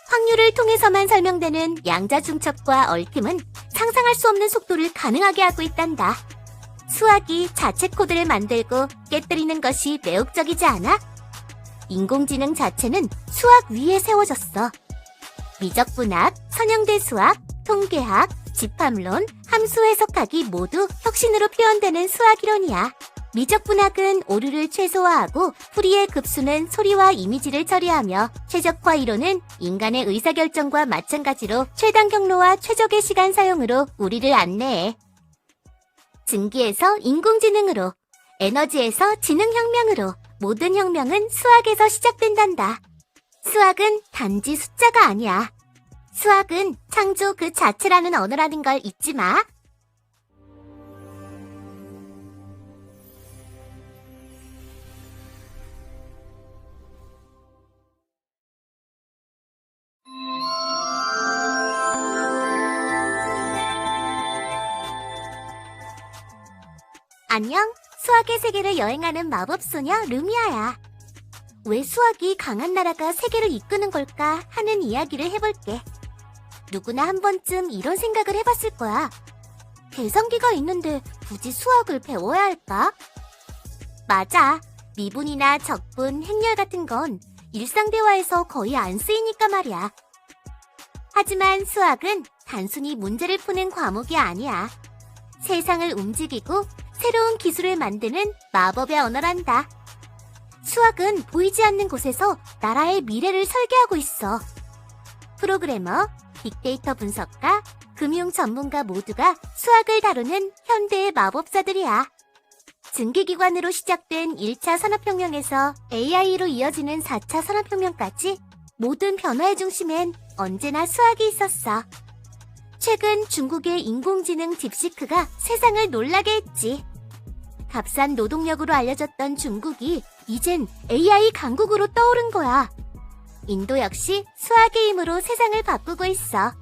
확률을 통해서만 설명되는 양자 중첩과 얽힘은 상상할 수 없는 속도를 가능하게 하고 있단다. 수학이 자체 코드를 만들고 깨뜨리는 것이 매혹적이지 않아? 인공지능 자체는 수학 위에 세워졌어. 미적분학, 선형대 수학, 통계학, 집합론, 함수 해석학이 모두 혁신으로 표현되는 수학이론이야. 미적분학은 오류를 최소화하고 풀이의 급수는 소리와 이미지를 처리하며, 최적화 이론은 인간의 의사결정과 마찬가지로 최단 경로와 최적의 시간 사용으로 우리를 안내해. 증기에서 인공지능으로, 에너지에서 지능혁명으로 모든 혁명은 수학에서 시작된단다. 수학은 단지 숫자가 아니야. 수학은 창조 그 자체라는 언어라는 걸 잊지 마. 안녕, 수학의 세계를 여행하는 마법소녀 루미아야. 왜 수학이 강한 나라가 세계를 이끄는 걸까 하는 이야기를 해볼게. 누구나 한 번쯤 이런 생각을 해봤을 거야. 계산기가 있는데 굳이 수학을 배워야 할까? 맞아. 미분이나 적분, 행렬 같은 건 일상 대화에서 거의 안 쓰이니까 말이야. 하지만 수학은 단순히 문제를 푸는 과목이 아니야. 세상을 움직이고 새로운 기술을 만드는 마법의 언어란다. 수학은 보이지 않는 곳에서 나라의 미래를 설계하고 있어. 프로그래머, 빅데이터 분석가, 금융 전문가 모두가 수학을 다루는 현대의 마법사들이야. 증기기관으로 시작된 1차 산업혁명에서 AI로 이어지는 4차 산업혁명까지 모든 변화의 중심엔 언제나 수학이 있었어. 최근 중국의 인공지능 딥시크가 세상을 놀라게 했지. 값싼 노동력으로 알려졌던 중국이 이젠 AI 강국으로 떠오른 거야. 인도 역시 수학의 힘으로 세상을 바꾸고 있어.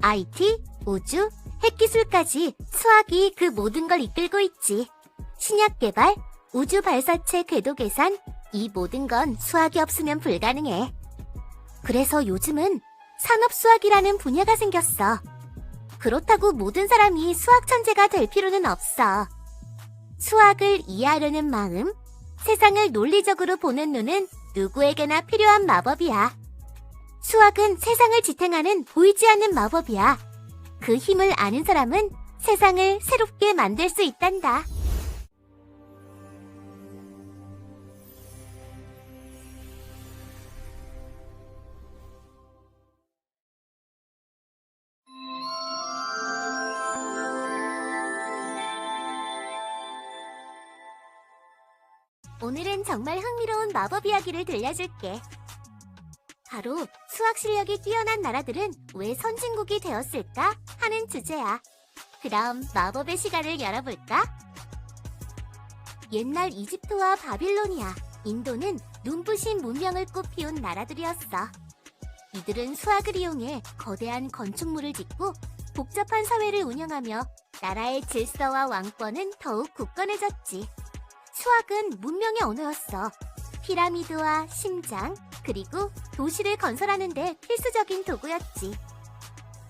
IT, 우주, 핵기술까지 수학이 그 모든 걸 이끌고 있지. 신약 개발, 우주 발사체 궤도 계산, 이 모든 건 수학이 없으면 불가능해. 그래서 요즘은 산업수학이라는 분야가 생겼어. 그렇다고 모든 사람이 수학 천재가 될 필요는 없어. 수학을 이해하려는 마음, 세상을 논리적으로 보는 눈은 누구에게나 필요한 마법이야. 수학은 세상을 지탱하는 보이지 않는 마법이야. 그 힘을 아는 사람은 세상을 새롭게 만들 수 있단다. 오늘은 정말 흥미로운 마법 이야기를 들려줄게. 바로 수학 실력이 뛰어난 나라들은 왜 선진국이 되었을까 하는 주제야. 그럼 마법의 시간을 열어볼까? 옛날 이집트와 바빌로니아, 인도는 눈부신 문명을 꽃피운 나라들이었어. 이들은 수학을 이용해 거대한 건축물을 짓고 복잡한 사회를 운영하며 나라의 질서와 왕권은 더욱 굳건해졌지. 수학은 문명의 언어였어. 피라미드와 심장, 그리고 도시를 건설하는 데 필수적인 도구였지.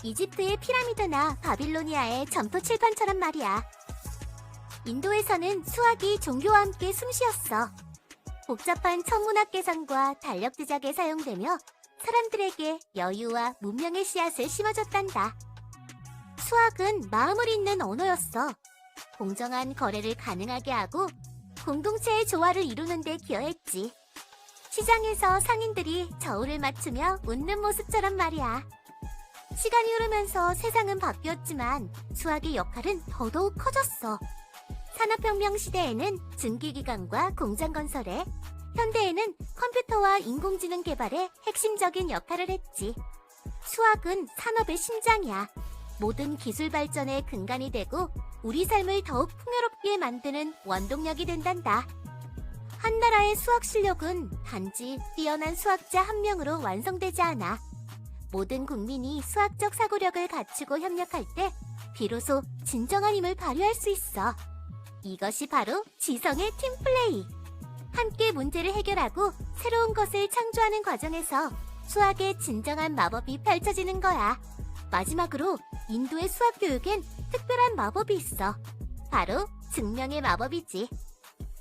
이집트의 피라미드나 바빌로니아의 점토 칠판처럼 말이야. 인도에서는 수학이 종교와 함께 숨쉬었어. 복잡한 천문학 계산과 달력 제작에 사용되며 사람들에게 여유와 문명의 씨앗을 심어줬단다. 수학은 마음을 잇는 언어였어. 공정한 거래를 가능하게 하고 공동체의 조화를 이루는 데 기여했지. 시장에서 상인들이 저울을 맞추며 웃는 모습처럼 말이야. 시간이 흐르면서 세상은 바뀌었지만 수학의 역할은 더더욱 커졌어. 산업혁명 시대에는 증기기관과 공장 건설에, 현대에는 컴퓨터와 인공지능 개발에 핵심적인 역할을 했지. 수학은 산업의 심장이야. 모든 기술 발전의 근간이 되고 우리 삶을 더욱 풍요롭게 만드는 원동력이 된단다. 한 나라의 수학 실력은 단지 뛰어난 수학자 한 명으로 완성되지 않아. 모든 국민이 수학적 사고력을 갖추고 협력할 때 비로소 진정한 힘을 발휘할 수 있어. 이것이 바로 지성의 팀플레이. 함께 문제를 해결하고 새로운 것을 창조하는 과정에서 수학의 진정한 마법이 펼쳐지는 거야. 마지막으로 인도의 수학 교육엔 특별한 마법이 있어. 바로 증명의 마법이지.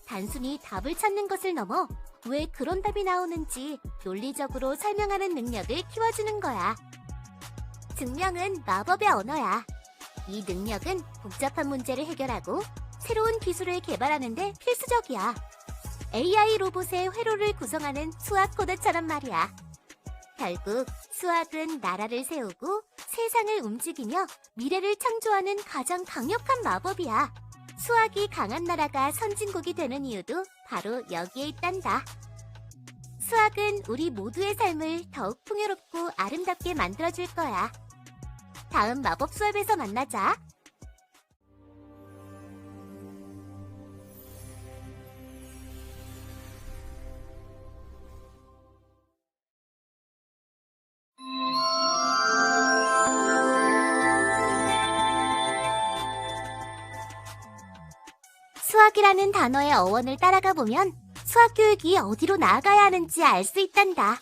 단순히 답을 찾는 것을 넘어 왜 그런 답이 나오는지 논리적으로 설명하는 능력을 키워주는 거야. 증명은 마법의 언어야. 이 능력은 복잡한 문제를 해결하고 새로운 기술을 개발하는 데 필수적이야. AI 로봇의 회로를 구성하는 수학 코드처럼 말이야. 결국 수학은 나라를 세우고 세상을 움직이며 미래를 창조하는 가장 강력한 마법이야. 수학이 강한 나라가 선진국이 되는 이유도 바로 여기에 있단다. 수학은 우리 모두의 삶을 더욱 풍요롭고 아름답게 만들어줄 거야. 다음 마법 수업에서 만나자. 수학이라는 단어의 어원을 따라가 보면 수학 교육이 어디로 나아가야 하는지 알 수 있단다.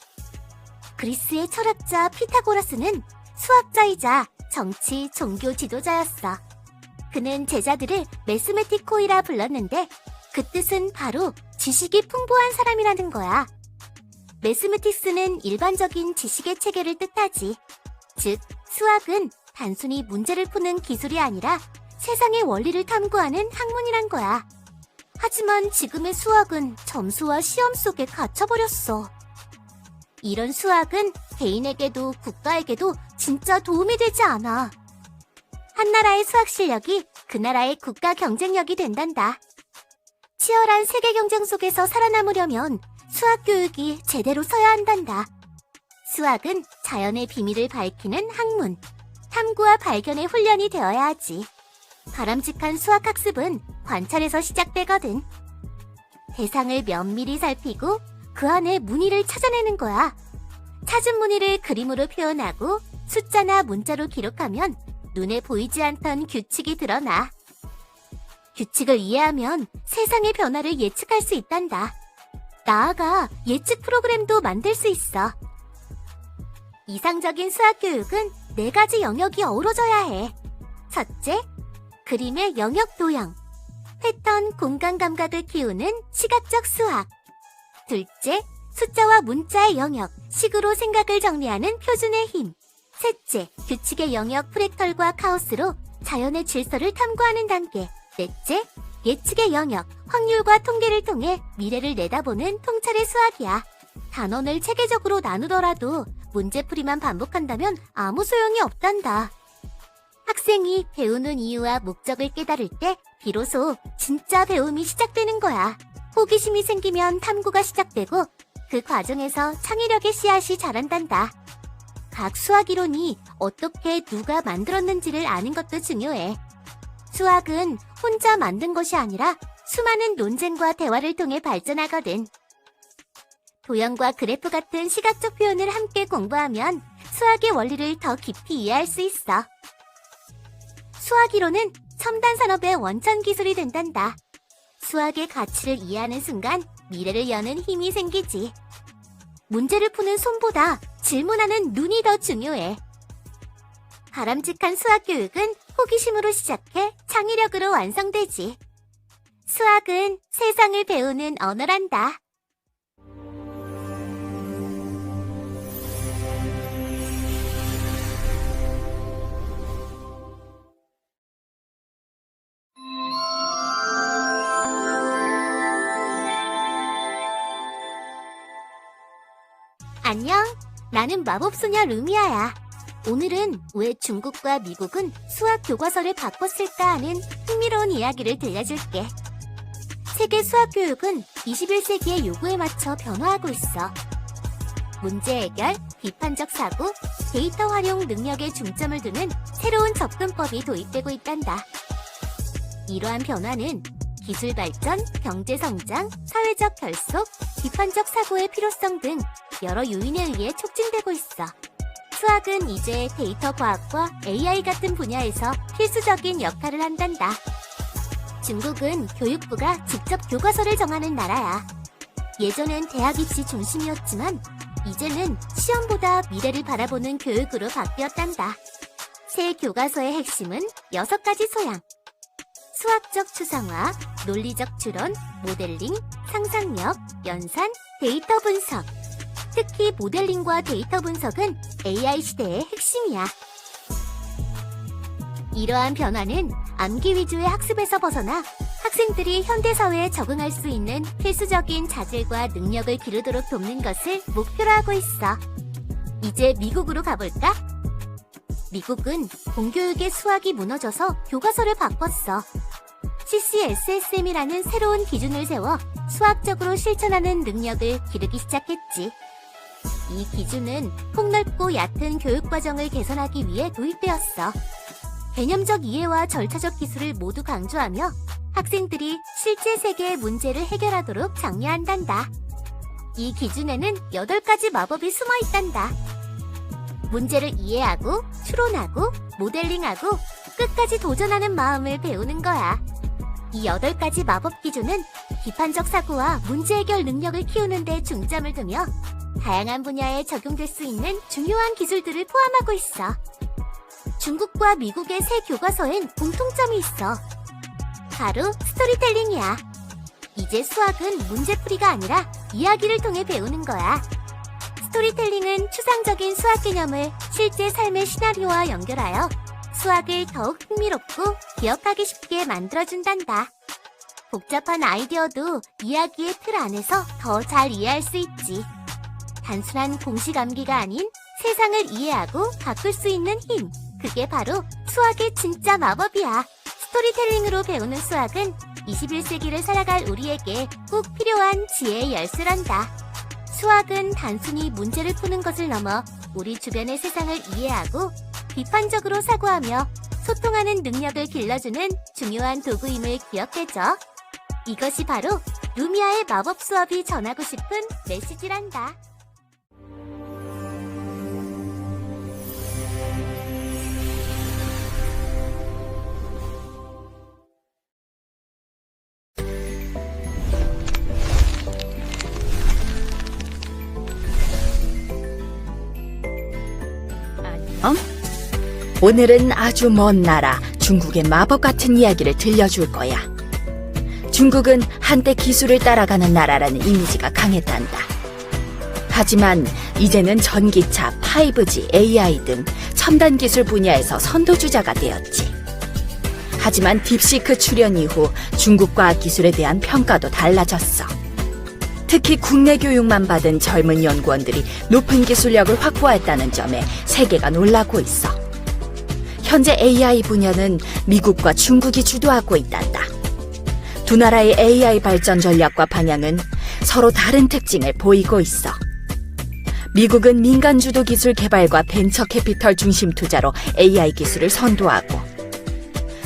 그리스의 철학자 피타고라스는 수학자이자 정치, 종교 지도자였어. 그는 제자들을 메스메티코이라 불렀는데 그 뜻은 바로 지식이 풍부한 사람이라는 거야. 매스메틱스는 일반적인 지식의 체계를 뜻하지. 즉, 수학은 단순히 문제를 푸는 기술이 아니라 세상의 원리를 탐구하는 학문이란 거야. 하지만 지금의 수학은 점수와 시험 속에 갇혀버렸어. 이런 수학은 개인에게도 국가에게도 진짜 도움이 되지 않아. 한 나라의 수학 실력이 그 나라의 국가 경쟁력이 된단다. 치열한 세계 경쟁 속에서 살아남으려면 수학 교육이 제대로 서야 한단다. 수학은 자연의 비밀을 밝히는 학문, 탐구와 발견의 훈련이 되어야 하지. 바람직한 수학 학습은 관찰에서 시작되거든. 대상을 면밀히 살피고 그 안에 무늬를 찾아내는 거야. 찾은 무늬를 그림으로 표현하고 숫자나 문자로 기록하면 눈에 보이지 않던 규칙이 드러나. 규칙을 이해하면 세상의 변화를 예측할 수 있단다. 나아가 예측 프로그램도 만들 수 있어. 이상적인 수학 교육은 4가지 영역이 어우러져야 해. 첫째, 그림의 영역 도형, 패턴 공간 감각을 키우는 시각적 수학. 둘째, 숫자와 문자의 영역, 식으로 생각을 정리하는 표준의 힘. 셋째, 규칙의 영역 프랙털과 카오스로 자연의 질서를 탐구하는 단계. 넷째, 예측의 영역, 확률과 통계를 통해 미래를 내다보는 통찰의 수학이야. 단원을 체계적으로 나누더라도 문제풀이만 반복한다면 아무 소용이 없단다. 학생이 배우는 이유와 목적을 깨달을 때 비로소 진짜 배움이 시작되는 거야. 호기심이 생기면 탐구가 시작되고 그 과정에서 창의력의 씨앗이 자란단다. 각 수학 이론이 어떻게 누가 만들었는지를 아는 것도 중요해. 수학은 혼자 만든 것이 아니라 수많은 논쟁과 대화를 통해 발전하거든. 도형과 그래프 같은 시각적 표현을 함께 공부하면 수학의 원리를 더 깊이 이해할 수 있어. 수학 이론은 첨단 산업의 원천 기술이 된단다. 수학의 가치를 이해하는 순간 미래를 여는 힘이 생기지. 문제를 푸는 손보다 질문하는 눈이 더 중요해. 바람직한 수학 교육은 호기심으로 시작해 창의력으로 완성되지. 수학은 세상을 배우는 언어란다. 안녕, 나는 마법소녀 루미아야. 오늘은 왜 중국과 미국은 수학 교과서를 바꿨을까 하는 흥미로운 이야기를 들려줄게. 세계 수학 교육은 21세기의 요구에 맞춰 변화하고 있어. 문제 해결, 비판적 사고, 데이터 활용 능력에 중점을 두는 새로운 접근법이 도입되고 있단다. 이러한 변화는 기술 발전, 경제 성장, 사회적 결속, 비판적 사고의 필요성 등 여러 요인에 의해 촉진되고 있어. 수학은 이제 데이터 과학과 AI 같은 분야에서 필수적인 역할을 한단다. 중국은 교육부가 직접 교과서를 정하는 나라야. 예전엔 대학 입시 중심이었지만 이제는 시험보다 미래를 바라보는 교육으로 바뀌었단다. 새 교과서의 핵심은 6가지 소양. 수학적 추상화, 논리적 추론, 모델링, 상상력, 연산, 데이터 분석. 특히 모델링과 데이터 분석은 AI 시대의 핵심이야. 이러한 변화는 암기 위주의 학습에서 벗어나 학생들이 현대사회에 적응할 수 있는 필수적인 자질과 능력을 기르도록 돕는 것을 목표로 하고 있어. 이제 미국으로 가볼까? 미국은 공교육의 수학이 무너져서 교과서를 바꿨어. CCSSM이라는 새로운 기준을 세워 수학적으로 실천하는 능력을 기르기 시작했지. 이 기준은 폭넓고 얕은 교육과정을 개선하기 위해 도입되었어. 개념적 이해와 절차적 기술을 모두 강조하며 학생들이 실제 세계의 문제를 해결하도록 장려한단다. 이 기준에는 8가지 마법이 숨어 있단다. 문제를 이해하고, 추론하고, 모델링하고, 끝까지 도전하는 마음을 배우는 거야. 이 8가지 마법 기준은 비판적 사고와 문제 해결 능력을 키우는 데 중점을 두며 다양한 분야에 적용될 수 있는 중요한 기술들을 포함하고 있어. 중국과 미국의 새 교과서엔 공통점이 있어. 바로 스토리텔링이야. 이제 수학은 문제풀이가 아니라 이야기를 통해 배우는 거야. 스토리텔링은 추상적인 수학 개념을 실제 삶의 시나리오와 연결하여 수학을 더욱 흥미롭고 기억하기 쉽게 만들어준단다. 복잡한 아이디어도 이야기의 틀 안에서 더 잘 이해할 수 있지. 단순한 공식 암기가 아닌 세상을 이해하고 바꿀 수 있는 힘. 그게 바로 수학의 진짜 마법이야. 스토리텔링으로 배우는 수학은 21세기를 살아갈 우리에게 꼭 필요한 지혜의 열쇠란다. 수학은 단순히 문제를 푸는 것을 넘어 우리 주변의 세상을 이해하고 비판적으로 사고하며 소통하는 능력을 길러주는 중요한 도구임을 기억해줘. 이것이 바로 루미아의 마법 수업이 전하고 싶은 메시지란다. 오늘은 아주 먼 나라 중국의 마법 같은 이야기를 들려줄 거야. 중국은 한때 기술을 따라가는 나라라는 이미지가 강했단다. 하지만 이제는 전기차, 5G, AI 등 첨단 기술 분야에서 선도주자가 되었지. 하지만 딥시크 출현 이후 중국 과학 기술에 대한 평가도 달라졌어. 특히 국내 교육만 받은 젊은 연구원들이 높은 기술력을 확보했다는 점에 세계가 놀라고 있어. 현재 AI 분야는 미국과 중국이 주도하고 있단다. 두 나라의 AI 발전 전략과 방향은 서로 다른 특징을 보이고 있어. 미국은 민간 주도 기술 개발과 벤처 캐피털 중심 투자로 AI 기술을 선도하고,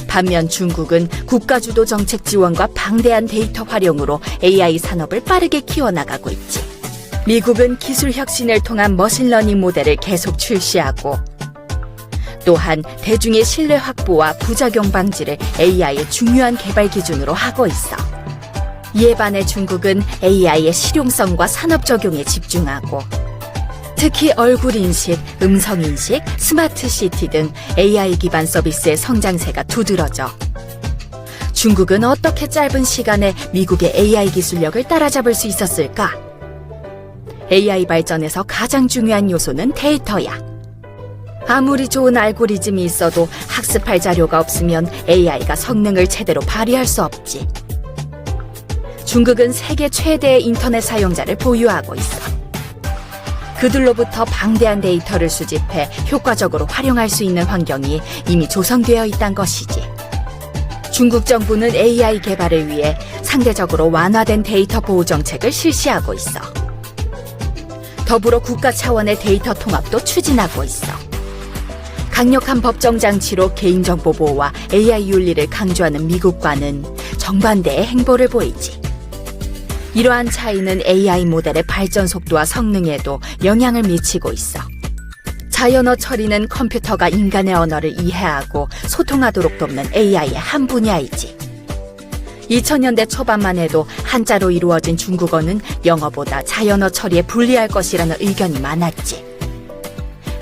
반면 중국은 국가 주도 정책 지원과 방대한 데이터 활용으로 AI 산업을 빠르게 키워나가고 있지. 미국은 기술 혁신을 통한 머신러닝 모델을 계속 출시하고, 또한 대중의 신뢰 확보와 부작용 방지를 AI의 중요한 개발 기준으로 하고 있어. 이에 반해 중국은 AI의 실용성과 산업 적용에 집중하고, 특히 얼굴 인식, 음성 인식, 스마트 시티 등 AI 기반 서비스의 성장세가 두드러져. 중국은 어떻게 짧은 시간에 미국의 AI 기술력을 따라잡을 수 있었을까? AI 발전에서 가장 중요한 요소는 데이터야. 아무리 좋은 알고리즘이 있어도 학습할 자료가 없으면 AI가 성능을 제대로 발휘할 수 없지. 중국은 세계 최대의 인터넷 사용자를 보유하고 있어. 그들로부터 방대한 데이터를 수집해 효과적으로 활용할 수 있는 환경이 이미 조성되어 있다는 것이지. 중국 정부는 AI 개발을 위해 상대적으로 완화된 데이터 보호 정책을 실시하고 있어. 더불어 국가 차원의 데이터 통합도 추진하고 있어. 강력한 법정 장치로 개인정보 보호와 AI 윤리를 강조하는 미국과는 정반대의 행보를 보이지. 이러한 차이는 AI 모델의 발전 속도와 성능에도 영향을 미치고 있어. 자연어 처리는 컴퓨터가 인간의 언어를 이해하고 소통하도록 돕는 AI의 한 분야이지. 2000년대 초반만 해도 한자로 이루어진 중국어는 영어보다 자연어 처리에 불리할 것이라는 의견이 많았지.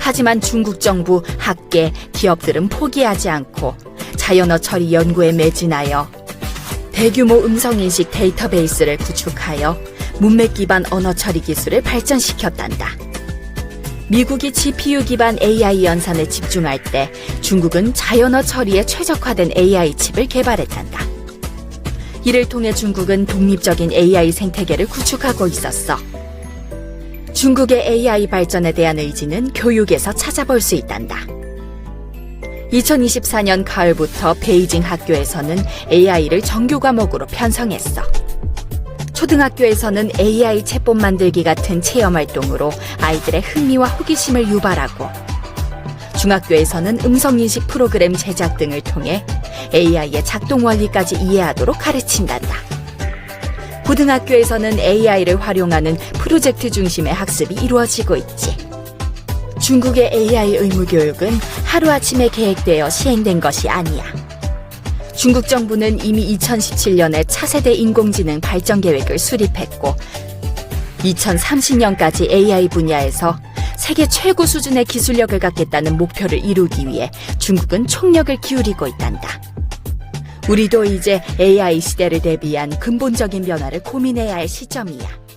하지만 중국 정부, 학계, 기업들은 포기하지 않고 자연어 처리 연구에 매진하여 대규모 음성인식 데이터베이스를 구축하여 문맥 기반 언어 처리 기술을 발전시켰단다. 미국이 GPU 기반 AI 연산에 집중할 때 중국은 자연어 처리에 최적화된 AI 칩을 개발했단다. 이를 통해 중국은 독립적인 AI 생태계를 구축하고 있었어. 중국의 AI 발전에 대한 의지는 교육에서 찾아볼 수 있단다. 2024년 가을부터 베이징 학교에서는 AI를 정규 과목으로 편성했어. 초등학교에서는 AI 챗봇 만들기 같은 체험 활동으로 아이들의 흥미와 호기심을 유발하고, 중학교에서는 음성인식 프로그램 제작 등을 통해 AI의 작동 원리까지 이해하도록 가르친단다. 고등학교에서는 AI를 활용하는 프로젝트 중심의 학습이 이루어지고 있지. 중국의 AI 의무교육은 하루아침에 계획되어 시행된 것이 아니야. 중국 정부는 이미 2017년에 차세대 인공지능 발전 계획을 수립했고, 2030년까지 AI 분야에서 세계 최고 수준의 기술력을 갖겠다는 목표를 이루기 위해 중국은 총력을 기울이고 있단다. 우리도 이제 AI 시대를 대비한 근본적인 변화를 고민해야 할 시점이야.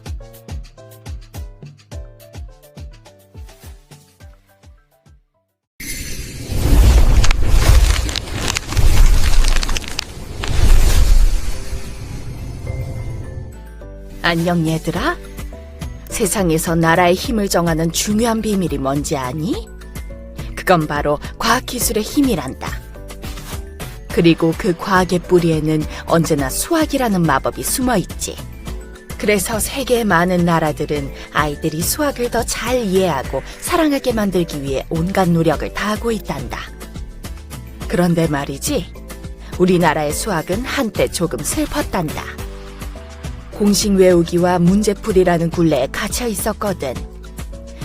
안녕 얘들아. 세상에서 나라의 힘을 정하는 중요한 비밀이 뭔지 아니? 그건 바로 과학기술의 힘이란다. 그리고 그 과학의 뿌리에는 언제나 수학이라는 마법이 숨어있지. 그래서 세계의 많은 나라들은 아이들이 수학을 더 잘 이해하고 사랑하게 만들기 위해 온갖 노력을 다하고 있단다. 그런데 말이지, 우리나라의 수학은 한때 조금 슬펐단다. 공식 외우기와 문제풀이라는 굴레에 갇혀 있었거든.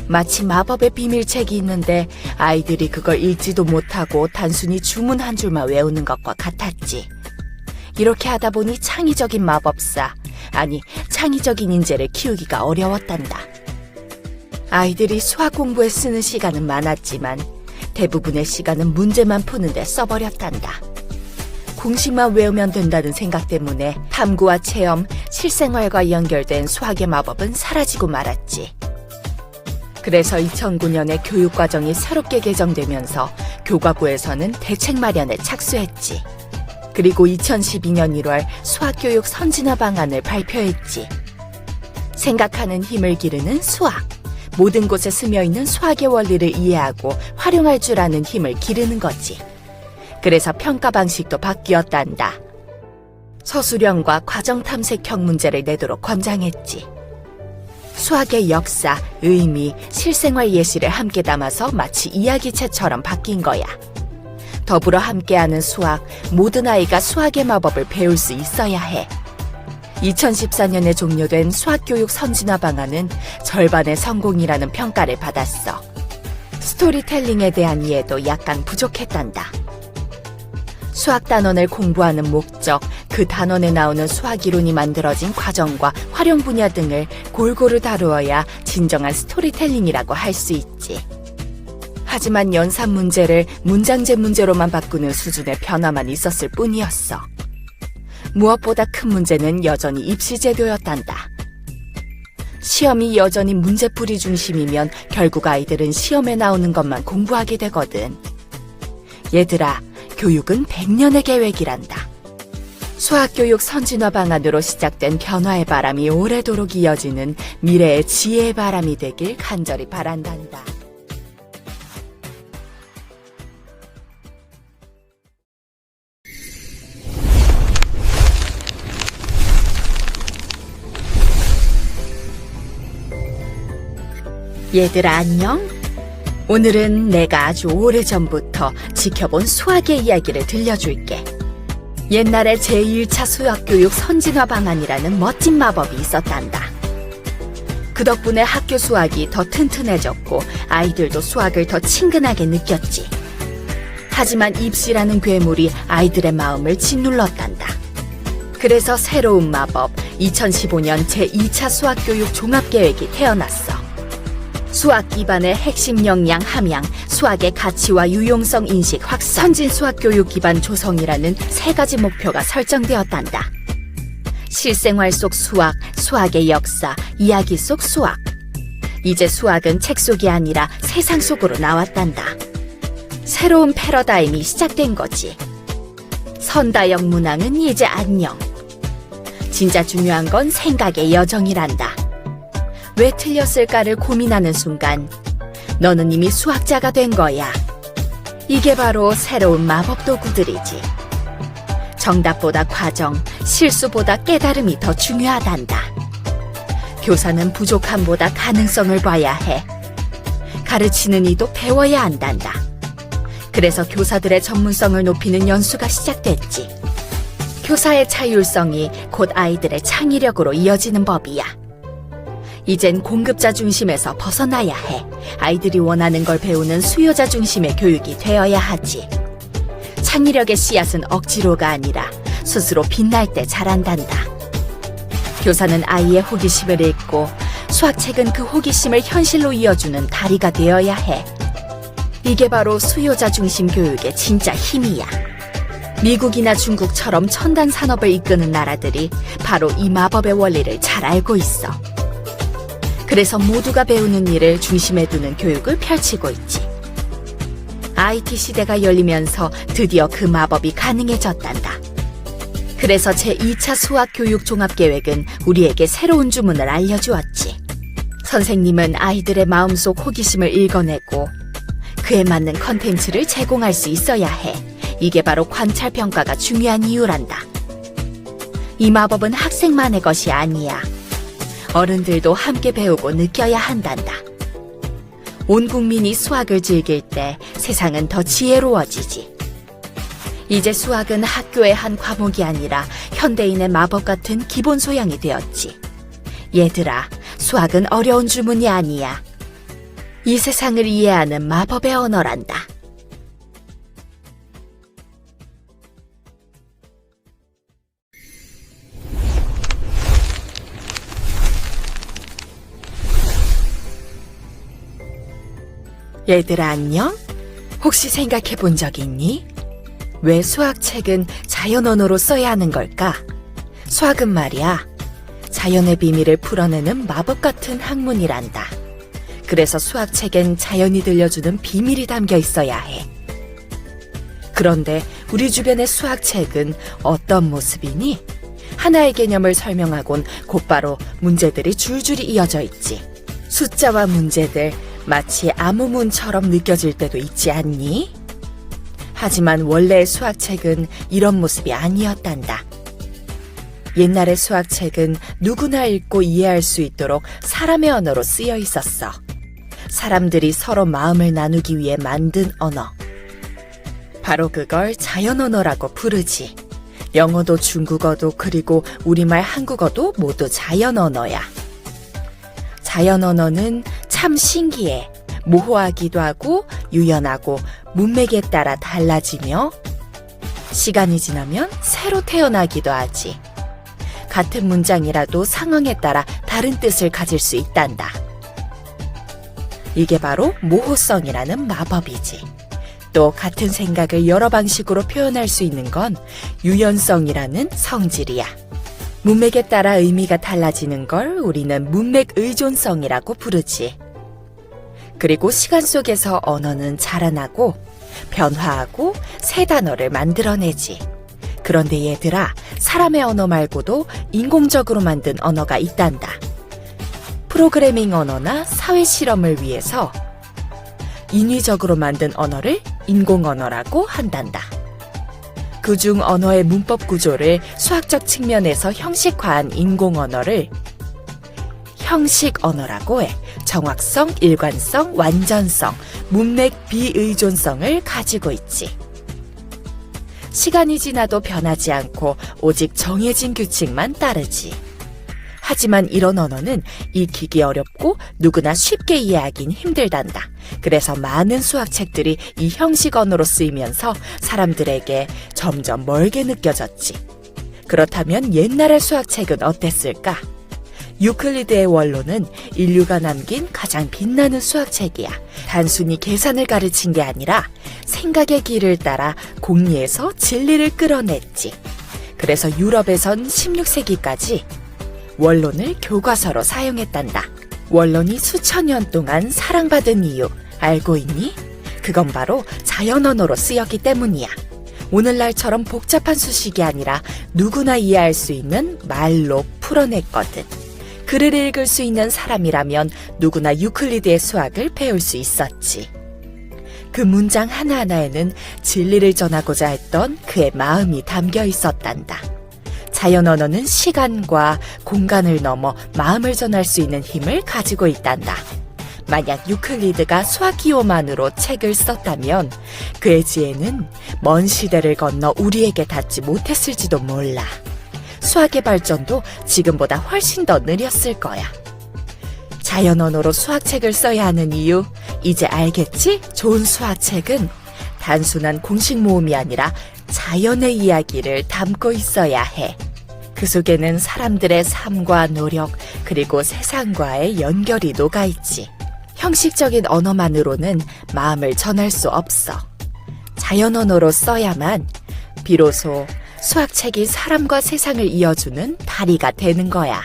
마치 마법의 비밀책이 있는데 아이들이 그걸 읽지도 못하고 단순히 주문 한 줄만 외우는 것과 같았지. 이렇게 하다 보니 창의적인 마법사, 아니 창의적인 인재를 키우기가 어려웠단다. 아이들이 수학 공부에 쓰는 시간은 많았지만 대부분의 시간은 문제만 푸는 데 써버렸단다. 공식만 외우면 된다는 생각 때문에 탐구와 체험, 실생활과 연결된 수학의 마법은 사라지고 말았지. 그래서 2009년에 교육과정이 새롭게 개정되면서 교과부에서는 대책 마련에 착수했지. 그리고 2012년 1월 수학교육 선진화 방안을 발표했지. 생각하는 힘을 기르는 수학. 모든 곳에 스며있는 수학의 원리를 이해하고 활용할 줄 아는 힘을 기르는 거지. 그래서 평가 방식도 바뀌었단다. 서술형과 과정 탐색형 문제를 내도록 권장했지. 수학의 역사, 의미, 실생활 예시를 함께 담아서 마치 이야기책처럼 바뀐 거야. 더불어 함께하는 수학, 모든 아이가 수학의 마법을 배울 수 있어야 해. 2014년에 종료된 수학교육 선진화 방안은 절반의 성공이라는 평가를 받았어. 스토리텔링에 대한 이해도 약간 부족했단다. 수학 단원을 공부하는 목적, 그 단원에 나오는 수학 이론이 만들어진 과정과 활용 분야 등을 골고루 다루어야 진정한 스토리텔링이라고 할 수 있지. 하지만 연산 문제를 문장제 문제로만 바꾸는 수준의 변화만 있었을 뿐이었어. 무엇보다 큰 문제는 여전히 입시제도였단다. 시험이 여전히 문제풀이 중심이면 결국 아이들은 시험에 나오는 것만 공부하게 되거든. 얘들아, 교육은 100년의 계획이란다. 수학교육 선진화 방안으로 시작된 변화의 바람이 오래도록 이어지는 미래의 지혜의 바람이 되길 간절히 바란단다. 얘들아 안녕? 오늘은 내가 아주 오래전부터 지켜본 수학의 이야기를 들려줄게. 옛날에 제1차 수학교육 선진화 방안이라는 멋진 마법이 있었단다. 그 덕분에 학교 수학이 더 튼튼해졌고 아이들도 수학을 더 친근하게 느꼈지. 하지만 입시라는 괴물이 아이들의 마음을 짓눌렀단다. 그래서 새로운 마법, 2015년 제2차 수학교육 종합계획이 태어났어. 수학 기반의 핵심 역량 함양, 수학의 가치와 유용성 인식 확산, 선진 수학교육 기반 조성이라는 세 가지 목표가 설정되었단다. 실생활 속 수학, 수학의 역사, 이야기 속 수학. 이제 수학은 책 속이 아니라 세상 속으로 나왔단다. 새로운 패러다임이 시작된 거지. 선다역 문항은 이제 안녕. 진짜 중요한 건 생각의 여정이란다. 왜 틀렸을까를 고민하는 순간 너는 이미 수학자가 된 거야. 이게 바로 새로운 마법 도구들이지. 정답보다 과정, 실수보다 깨달음이 더 중요하단다. 교사는 부족함보다 가능성을 봐야 해. 가르치는 이도 배워야 한단다. 그래서 교사들의 전문성을 높이는 연수가 시작됐지. 교사의 자율성이 곧 아이들의 창의력으로 이어지는 법이야. 이젠 공급자 중심에서 벗어나야 해. 아이들이 원하는 걸 배우는 수요자 중심의 교육이 되어야 하지. 창의력의 씨앗은 억지로가 아니라 스스로 빛날 때 자란단다. 교사는 아이의 호기심을 읽고 수학책은 그 호기심을 현실로 이어주는 다리가 되어야 해. 이게 바로 수요자 중심 교육의 진짜 힘이야. 미국이나 중국처럼 첨단 산업을 이끄는 나라들이 바로 이 마법의 원리를 잘 알고 있어. 그래서 모두가 배우는 일을 중심에 두는 교육을 펼치고 있지. IT 시대가 열리면서 드디어 그 마법이 가능해졌단다. 그래서 제2차 수학 교육 종합계획은 우리에게 새로운 주문을 알려주었지. 선생님은 아이들의 마음속 호기심을 읽어내고 그에 맞는 컨텐츠를 제공할 수 있어야 해. 이게 바로 관찰평가가 중요한 이유란다. 이 마법은 학생만의 것이 아니야. 어른들도 함께 배우고 느껴야 한단다. 온 국민이 수학을 즐길 때 세상은 더 지혜로워지지. 이제 수학은 학교의 한 과목이 아니라 현대인의 마법 같은 기본 소양이 되었지. 얘들아, 수학은 어려운 주문이 아니야. 이 세상을 이해하는 마법의 언어란다. 얘들아 안녕? 혹시 생각해 본 적 있니? 왜 수학책은 자연 언어로 써야 하는 걸까? 수학은 말이야, 자연의 비밀을 풀어내는 마법 같은 학문이란다. 그래서 수학책엔 자연이 들려주는 비밀이 담겨 있어야 해. 그런데 우리 주변의 수학책은 어떤 모습이니? 하나의 개념을 설명하곤 곧바로 문제들이 줄줄이 이어져 있지. 숫자와 문제들, 마치 암호문처럼 느껴질 때도 있지 않니? 하지만 원래의 수학책은 이런 모습이 아니었단다. 옛날의 수학책은 누구나 읽고 이해할 수 있도록 사람의 언어로 쓰여 있었어. 사람들이 서로 마음을 나누기 위해 만든 언어. 바로 그걸 자연 언어라고 부르지. 영어도 중국어도 그리고 우리말 한국어도 모두 자연 언어야. 자연 언어는 참 신기해. 모호하기도 하고 유연하고 문맥에 따라 달라지며 시간이 지나면 새로 태어나기도 하지. 같은 문장이라도 상황에 따라 다른 뜻을 가질 수 있단다. 이게 바로 모호성이라는 마법이지. 또 같은 생각을 여러 방식으로 표현할 수 있는 건 유연성이라는 성질이야. 문맥에 따라 의미가 달라지는 걸 우리는 문맥 의존성이라고 부르지. 그리고 시간 속에서 언어는 자라나고 변화하고 새 단어를 만들어내지. 그런데 얘들아, 사람의 언어 말고도 인공적으로 만든 언어가 있단다. 프로그래밍 언어나 사회 실험을 위해서 인위적으로 만든 언어를 인공 언어라고 한단다. 그중 언어의 문법 구조를 수학적 측면에서 형식화한 인공 언어를 형식 언어라고 해. 정확성, 일관성, 완전성, 문맥 비의존성을 가지고 있지. 시간이 지나도 변하지 않고 오직 정해진 규칙만 따르지. 하지만 이런 언어는 익히기 어렵고 누구나 쉽게 이해하긴 힘들단다. 그래서 많은 수학책들이 이 형식 언어로 쓰이면서 사람들에게 점점 멀게 느껴졌지. 그렇다면 옛날의 수학책은 어땠을까? 유클리드의 원론은 인류가 남긴 가장 빛나는 수학책이야. 단순히 계산을 가르친 게 아니라 생각의 길을 따라 공리에서 진리를 끌어냈지. 그래서 유럽에선 16세기까지 원론을 교과서로 사용했단다. 원론이 수천 년 동안 사랑받은 이유 알고 있니? 그건 바로 자연 언어로 쓰였기 때문이야. 오늘날처럼 복잡한 수식이 아니라 누구나 이해할 수 있는 말로 풀어냈거든. 글을 읽을 수 있는 사람이라면 누구나 유클리드의 수학을 배울 수 있었지. 그 문장 하나하나에는 진리를 전하고자 했던 그의 마음이 담겨 있었단다. 자연 언어는 시간과 공간을 넘어 마음을 전할 수 있는 힘을 가지고 있단다. 만약 유클리드가 수학 기호만으로 책을 썼다면 그의 지혜는 먼 시대를 건너 우리에게 닿지 못했을지도 몰라. 수학의 발전도 지금보다 훨씬 더 느렸을 거야. 자연 언어로 수학책을 써야 하는 이유, 이제 알겠지? 좋은 수학책은 단순한 공식 모음이 아니라 자연의 이야기를 담고 있어야 해. 그 속에는 사람들의 삶과 노력, 그리고 세상과의 연결이 녹아있지. 형식적인 언어만으로는 마음을 전할 수 없어. 자연 언어로 써야만 비로소 수학책이 사람과 세상을 이어주는 다리가 되는 거야.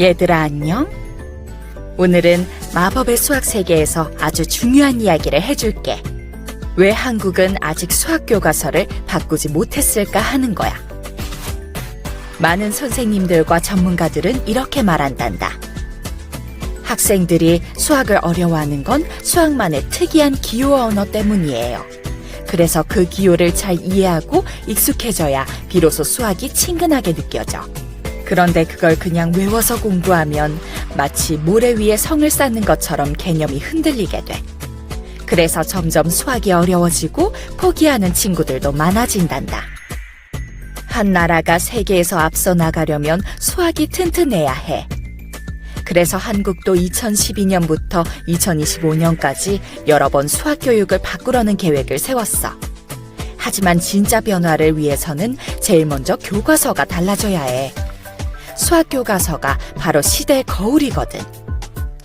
얘들아 안녕? 오늘은 마법의 수학 세계에서 아주 중요한 이야기를 해줄게. 왜 한국은 아직 수학 교과서를 바꾸지 못했을까 하는 거야. 많은 선생님들과 전문가들은 이렇게 말한단다. 학생들이 수학을 어려워하는 건 수학만의 특이한 기호 언어 때문이에요. 그래서 그 기호를 잘 이해하고 익숙해져야 비로소 수학이 친근하게 느껴져. 그런데 그걸 그냥 외워서 공부하면 마치 모래 위에 성을 쌓는 것처럼 개념이 흔들리게 돼. 그래서 점점 수학이 어려워지고 포기하는 친구들도 많아진단다. 한 나라가 세계에서 앞서 나가려면 수학이 튼튼해야 해. 그래서 한국도 2012년부터 2025년까지 여러 번 수학 교육을 바꾸려는 계획을 세웠어. 하지만 진짜 변화를 위해서는 제일 먼저 교과서가 달라져야 해. 수학 교과서가 바로 시대의 거울이거든.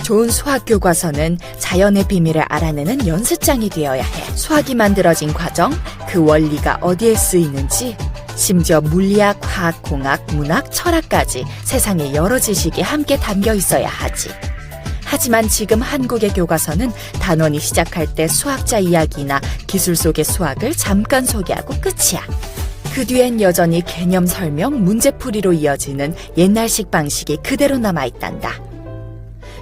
좋은 수학 교과서는 자연의 비밀을 알아내는 연습장이 되어야 해. 수학이 만들어진 과정, 그 원리가 어디에 쓰이는지, 심지어 물리학, 화학, 공학, 문학, 철학까지 세상의 여러 지식이 함께 담겨 있어야 하지. 하지만 지금 한국의 교과서는 단원이 시작할 때 수학자 이야기나 기술 속의 수학을 잠깐 소개하고 끝이야. 그 뒤엔 여전히 개념 설명, 문제풀이로 이어지는 옛날식 방식이 그대로 남아있단다.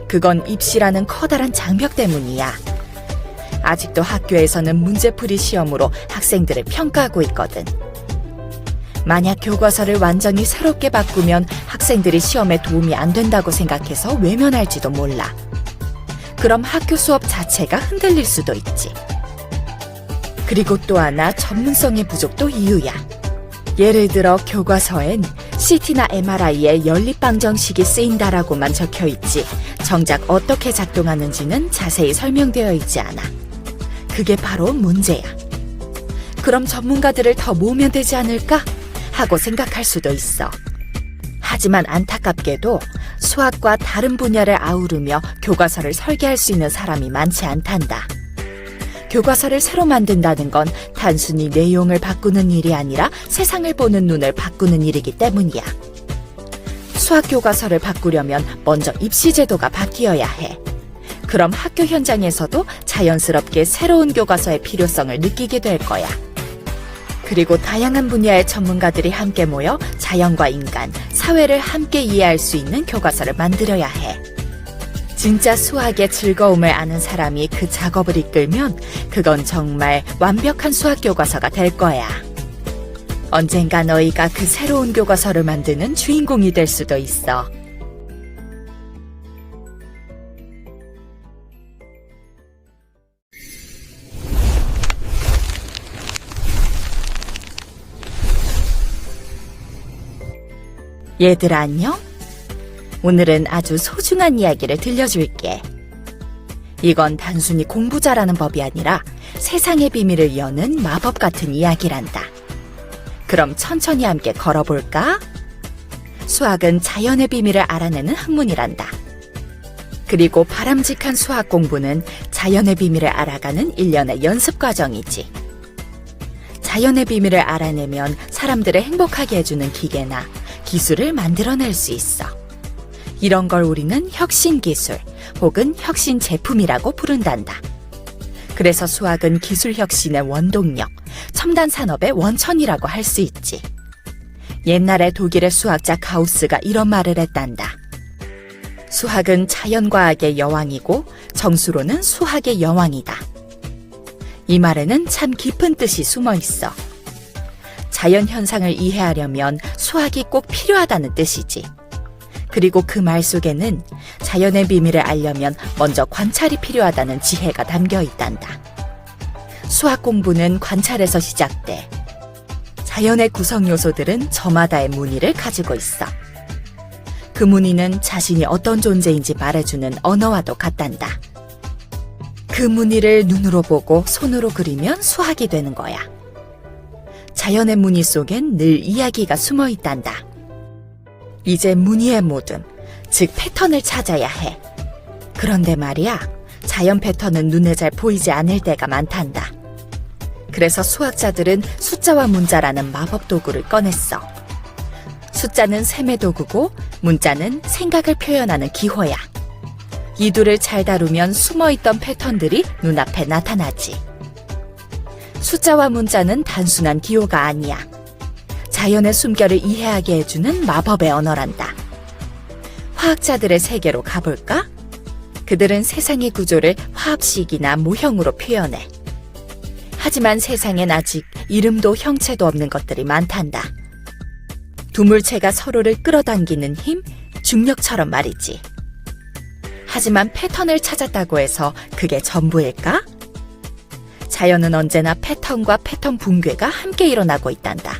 그건 입시라는 커다란 장벽 때문이야. 아직도 학교에서는 문제풀이 시험으로 학생들을 평가하고 있거든. 만약 교과서를 완전히 새롭게 바꾸면 학생들이 시험에 도움이 안 된다고 생각해서 외면할지도 몰라. 그럼 학교 수업 자체가 흔들릴 수도 있지. 그리고 또 하나 전문성의 부족도 이유야. 예를 들어 교과서엔 CT나 MRI의 연립방정식이 쓰인다라고만 적혀있지 정작 어떻게 작동하는지는 자세히 설명되어 있지 않아. 그게 바로 문제야. 그럼 전문가들을 더 모으면 되지 않을까? 하고 생각할 수도 있어. 하지만 안타깝게도 수학과 다른 분야를 아우르며 교과서를 설계할 수 있는 사람이 많지 않단다. 교과서를 새로 만든다는 건 단순히 내용을 바꾸는 일이 아니라 세상을 보는 눈을 바꾸는 일이기 때문이야. 수학 교과서를 바꾸려면 먼저 입시 제도가 바뀌어야 해. 그럼 학교 현장에서도 자연스럽게 새로운 교과서의 필요성을 느끼게 될 거야. 그리고 다양한 분야의 전문가들이 함께 모여 자연과 인간, 사회를 함께 이해할 수 있는 교과서를 만들어야 해. 진짜 수학의 즐거움을 아는 사람이 그 작업을 이끌면 그건 정말 완벽한 수학 교과서가 될 거야. 언젠가 너희가 그 새로운 교과서를 만드는 주인공이 될 수도 있어. 얘들아 안녕? 오늘은 아주 소중한 이야기를 들려줄게. 이건 단순히 공부 잘하는 법이 아니라 세상의 비밀을 여는 마법 같은 이야기란다. 그럼 천천히 함께 걸어볼까? 수학은 자연의 비밀을 알아내는 학문이란다. 그리고 바람직한 수학 공부는 자연의 비밀을 알아가는 일련의 연습 과정이지. 자연의 비밀을 알아내면 사람들을 행복하게 해주는 기계나 기술을 만들어낼 수 있어. 이런 걸 우리는 혁신기술 혹은 혁신제품이라고 부른단다. 그래서 수학은 기술 혁신의 원동력, 첨단 산업의 원천이라고 할 수 있지. 옛날에 독일의 수학자 가우스가 이런 말을 했단다. 수학은 자연과학의 여왕이고 정수로는 수학의 여왕이다. 이 말에는 참 깊은 뜻이 숨어 있어. 자연 현상을 이해하려면 수학이 꼭 필요하다는 뜻이지. 그리고 그 말 속에는 자연의 비밀을 알려면 먼저 관찰이 필요하다는 지혜가 담겨 있단다. 수학 공부는 관찰에서 시작돼. 자연의 구성 요소들은 저마다의 무늬를 가지고 있어. 그 무늬는 자신이 어떤 존재인지 말해주는 언어와도 같단다. 그 무늬를 눈으로 보고 손으로 그리면 수학이 되는 거야. 자연의 무늬 속엔 늘 이야기가 숨어 있단다. 이제 무늬의 모듬, 즉 패턴을 찾아야 해. 그런데 말이야, 자연 패턴은 눈에 잘 보이지 않을 때가 많단다. 그래서 수학자들은 숫자와 문자라는 마법 도구를 꺼냈어. 숫자는 셈의 도구고 문자는 생각을 표현하는 기호야. 이 둘을 잘 다루면 숨어있던 패턴들이 눈앞에 나타나지. 숫자와 문자는 단순한 기호가 아니야. 자연의 숨결을 이해하게 해주는 마법의 언어란다. 화학자들의 세계로 가볼까? 그들은 세상의 구조를 화합식이나 모형으로 표현해. 하지만 세상엔 아직 이름도 형체도 없는 것들이 많단다. 두 물체가 서로를 끌어당기는 힘, 중력처럼 말이지. 하지만 패턴을 찾았다고 해서 그게 전부일까? 자연은 언제나 패턴과 패턴 붕괴가 함께 일어나고 있단다.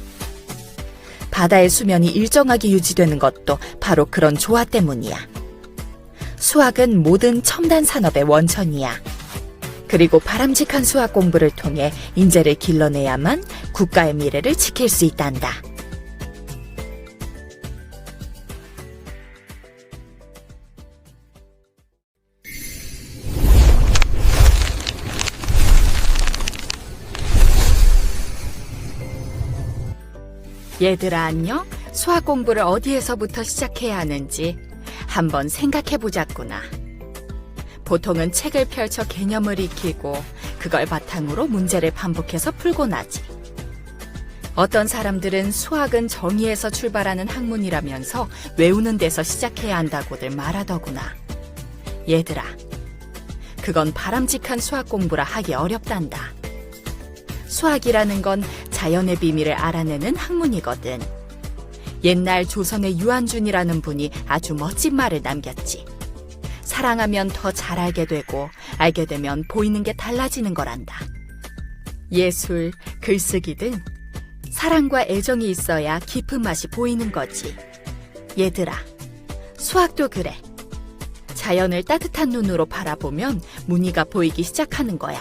바다의 수면이 일정하게 유지되는 것도 바로 그런 조화 때문이야. 수학은 모든 첨단 산업의 원천이야. 그리고 바람직한 수학 공부를 통해 인재를 길러내야만 국가의 미래를 지킬 수 있단다. 얘들아 안녕? 수학 공부를 어디에서부터 시작해야 하는지 한번 생각해보자꾸나. 보통은 책을 펼쳐 개념을 익히고 그걸 바탕으로 문제를 반복해서 풀곤 하지. 어떤 사람들은 수학은 정의에서 출발하는 학문이라면서 외우는 데서 시작해야 한다고들 말하더구나. 얘들아, 그건 바람직한 수학 공부라 하기 어렵단다. 수학이라는 건 자연의 비밀을 알아내는 학문이거든. 옛날 조선의 유한준이라는 분이 아주 멋진 말을 남겼지. 사랑하면 더 잘 알게 되고 알게 되면 보이는 게 달라지는 거란다. 예술, 글쓰기 등 사랑과 애정이 있어야 깊은 맛이 보이는 거지. 얘들아, 수학도 그래. 자연을 따뜻한 눈으로 바라보면 무늬가 보이기 시작하는 거야.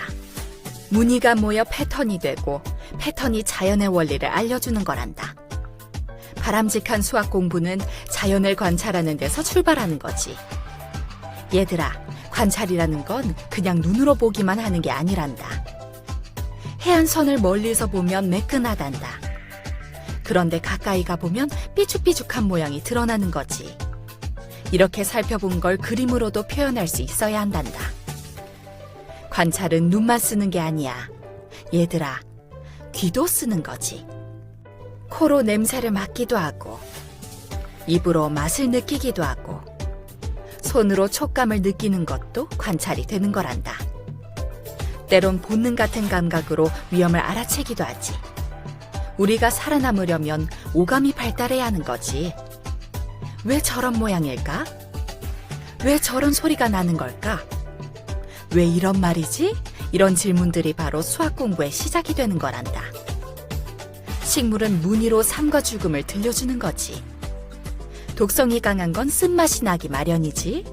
무늬가 모여 패턴이 되고 패턴이 자연의 원리를 알려주는 거란다. 바람직한 수학 공부는 자연을 관찰하는 데서 출발하는 거지. 얘들아, 관찰이라는 건 그냥 눈으로 보기만 하는 게 아니란다. 해안선을 멀리서 보면 매끈하단다. 그런데 가까이 가보면 삐죽삐죽한 모양이 드러나는 거지. 이렇게 살펴본 걸 그림으로도 표현할 수 있어야 한단다. 관찰은 눈만 쓰는 게 아니야. 얘들아, 귀도 쓰는 거지. 코로 냄새를 맡기도 하고, 입으로 맛을 느끼기도 하고, 손으로 촉감을 느끼는 것도 관찰이 되는 거란다. 때론 본능 같은 감각으로 위험을 알아채기도 하지. 우리가 살아남으려면 오감이 발달해야 하는 거지. 왜 저런 모양일까? 왜 저런 소리가 나는 걸까? 왜 이런 말이지? 이런 질문들이 바로 수학 공부의 시작이 되는 거란다. 식물은 무늬로 삶과 죽음을 들려주는 거지. 독성이 강한 건 쓴맛이 나기 마련이지.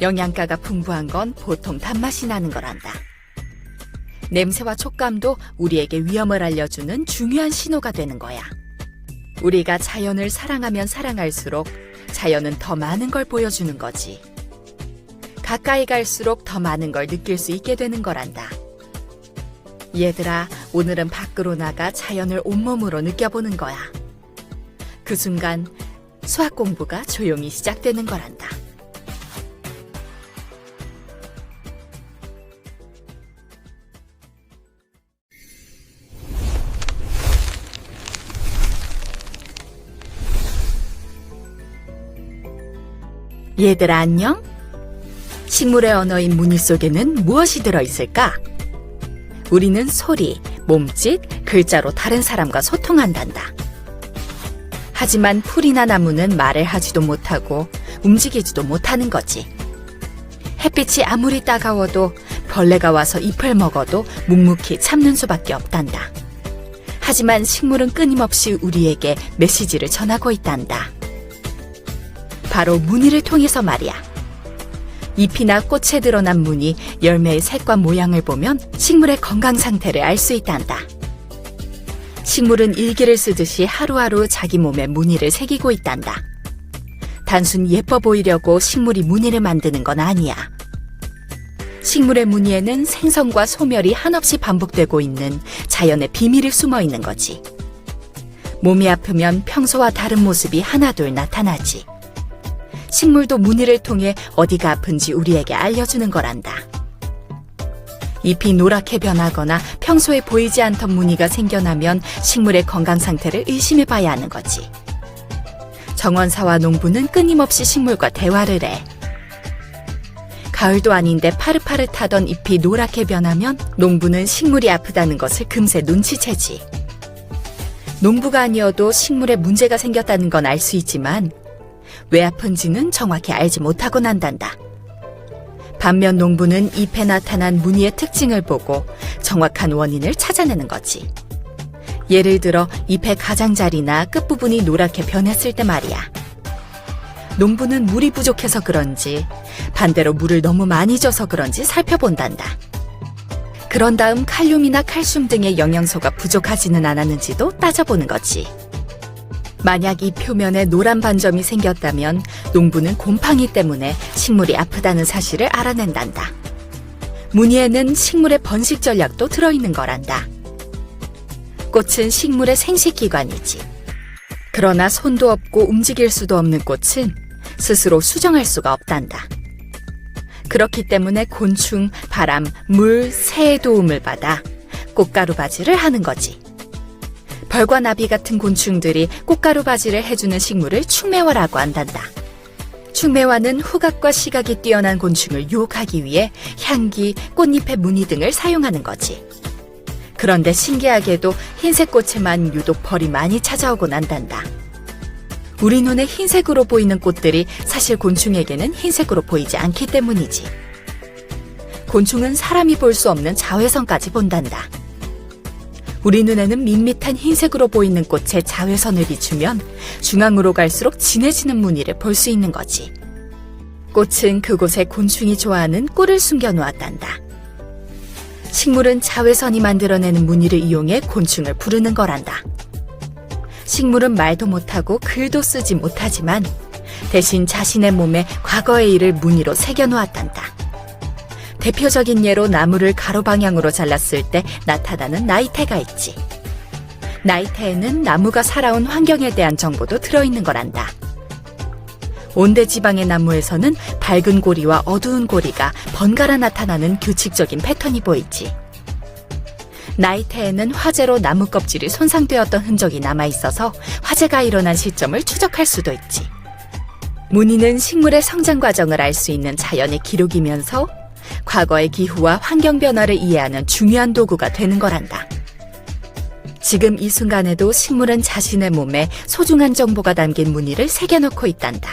영양가가 풍부한 건 보통 단맛이 나는 거란다. 냄새와 촉감도 우리에게 위험을 알려주는 중요한 신호가 되는 거야. 우리가 자연을 사랑하면 사랑할수록 자연은 더 많은 걸 보여주는 거지. 가까이 갈수록 더 많은 걸 느낄 수 있게 되는 거란다. 얘들아, 오늘은 밖으로 나가 자연을 온몸으로 느껴보는 거야. 그 순간 수학 공부가 조용히 시작되는 거란다. 얘들아 안녕? 식물의 언어인 무늬 속에는 무엇이 들어있을까? 우리는 소리, 몸짓, 글자로 다른 사람과 소통한단다. 하지만 풀이나 나무는 말을 하지도 못하고 움직이지도 못하는 거지. 햇빛이 아무리 따가워도 벌레가 와서 잎을 먹어도 묵묵히 참는 수밖에 없단다. 하지만 식물은 끊임없이 우리에게 메시지를 전하고 있단다. 바로 무늬를 통해서 말이야. 잎이나 꽃에 드러난 무늬, 열매의 색과 모양을 보면 식물의 건강 상태를 알 수 있단다. 식물은 일기를 쓰듯이 하루하루 자기 몸에 무늬를 새기고 있단다. 단순 예뻐 보이려고 식물이 무늬를 만드는 건 아니야. 식물의 무늬에는 생성과 소멸이 한없이 반복되고 있는 자연의 비밀이 숨어 있는 거지. 몸이 아프면 평소와 다른 모습이 하나둘 나타나지. 식물도 무늬를 통해 어디가 아픈지 우리에게 알려주는 거란다. 잎이 노랗게 변하거나 평소에 보이지 않던 무늬가 생겨나면 식물의 건강 상태를 의심해 봐야 하는 거지. 정원사와 농부는 끊임없이 식물과 대화를 해. 가을도 아닌데 파릇파릇하던 잎이 노랗게 변하면 농부는 식물이 아프다는 것을 금세 눈치채지. 농부가 아니어도 식물에 문제가 생겼다는 건 알 수 있지만 왜 아픈지는 정확히 알지 못하고 난단다. 반면 농부는 잎에 나타난 무늬의 특징을 보고 정확한 원인을 찾아내는 거지. 예를 들어 잎의 가장자리나 끝부분이 노랗게 변했을 때 말이야. 농부는 물이 부족해서 그런지 반대로 물을 너무 많이 줘서 그런지 살펴본단다. 그런 다음 칼륨이나 칼슘 등의 영양소가 부족하지는 않았는지도 따져보는 거지. 만약 이 표면에 노란 반점이 생겼다면 농부는 곰팡이 때문에 식물이 아프다는 사실을 알아낸단다. 무늬에는 식물의 번식 전략도 들어있는 거란다. 꽃은 식물의 생식기관이지. 그러나 손도 없고 움직일 수도 없는 꽃은 스스로 수정할 수가 없단다. 그렇기 때문에 곤충, 바람, 물, 새의 도움을 받아 꽃가루 바지를 하는 거지. 벌과 나비 같은 곤충들이 꽃가루 바지를 해주는 식물을 충매화라고 한단다. 충매화는 후각과 시각이 뛰어난 곤충을 유혹하기 위해 향기, 꽃잎의 무늬 등을 사용하는 거지. 그런데 신기하게도 흰색 꽃에만 유독 벌이 많이 찾아오곤 한단다. 우리 눈에 흰색으로 보이는 꽃들이 사실 곤충에게는 흰색으로 보이지 않기 때문이지. 곤충은 사람이 볼 수 없는 자외선까지 본단다. 우리 눈에는 밋밋한 흰색으로 보이는 꽃에 자외선을 비추면 중앙으로 갈수록 진해지는 무늬를 볼 수 있는 거지. 꽃은 그곳에 곤충이 좋아하는 꿀을 숨겨놓았단다. 식물은 자외선이 만들어내는 무늬를 이용해 곤충을 부르는 거란다. 식물은 말도 못하고 글도 쓰지 못하지만 대신 자신의 몸에 과거의 일을 무늬로 새겨놓았단다. 대표적인 예로 나무를 가로 방향으로 잘랐을 때 나타나는 나이테가 있지. 나이테에는 나무가 살아온 환경에 대한 정보도 들어있는 거란다. 온대 지방의 나무에서는 밝은 고리와 어두운 고리가 번갈아 나타나는 규칙적인 패턴이 보이지. 나이테에는 화재로 나무 껍질이 손상되었던 흔적이 남아있어서 화재가 일어난 시점을 추적할 수도 있지. 무늬는 식물의 성장 과정을 알 수 있는 자연의 기록이면서 과거의 기후와 환경 변화를 이해하는 중요한 도구가 되는 거란다. 지금 이 순간에도 식물은 자신의 몸에 소중한 정보가 담긴 무늬를 새겨놓고 있단다.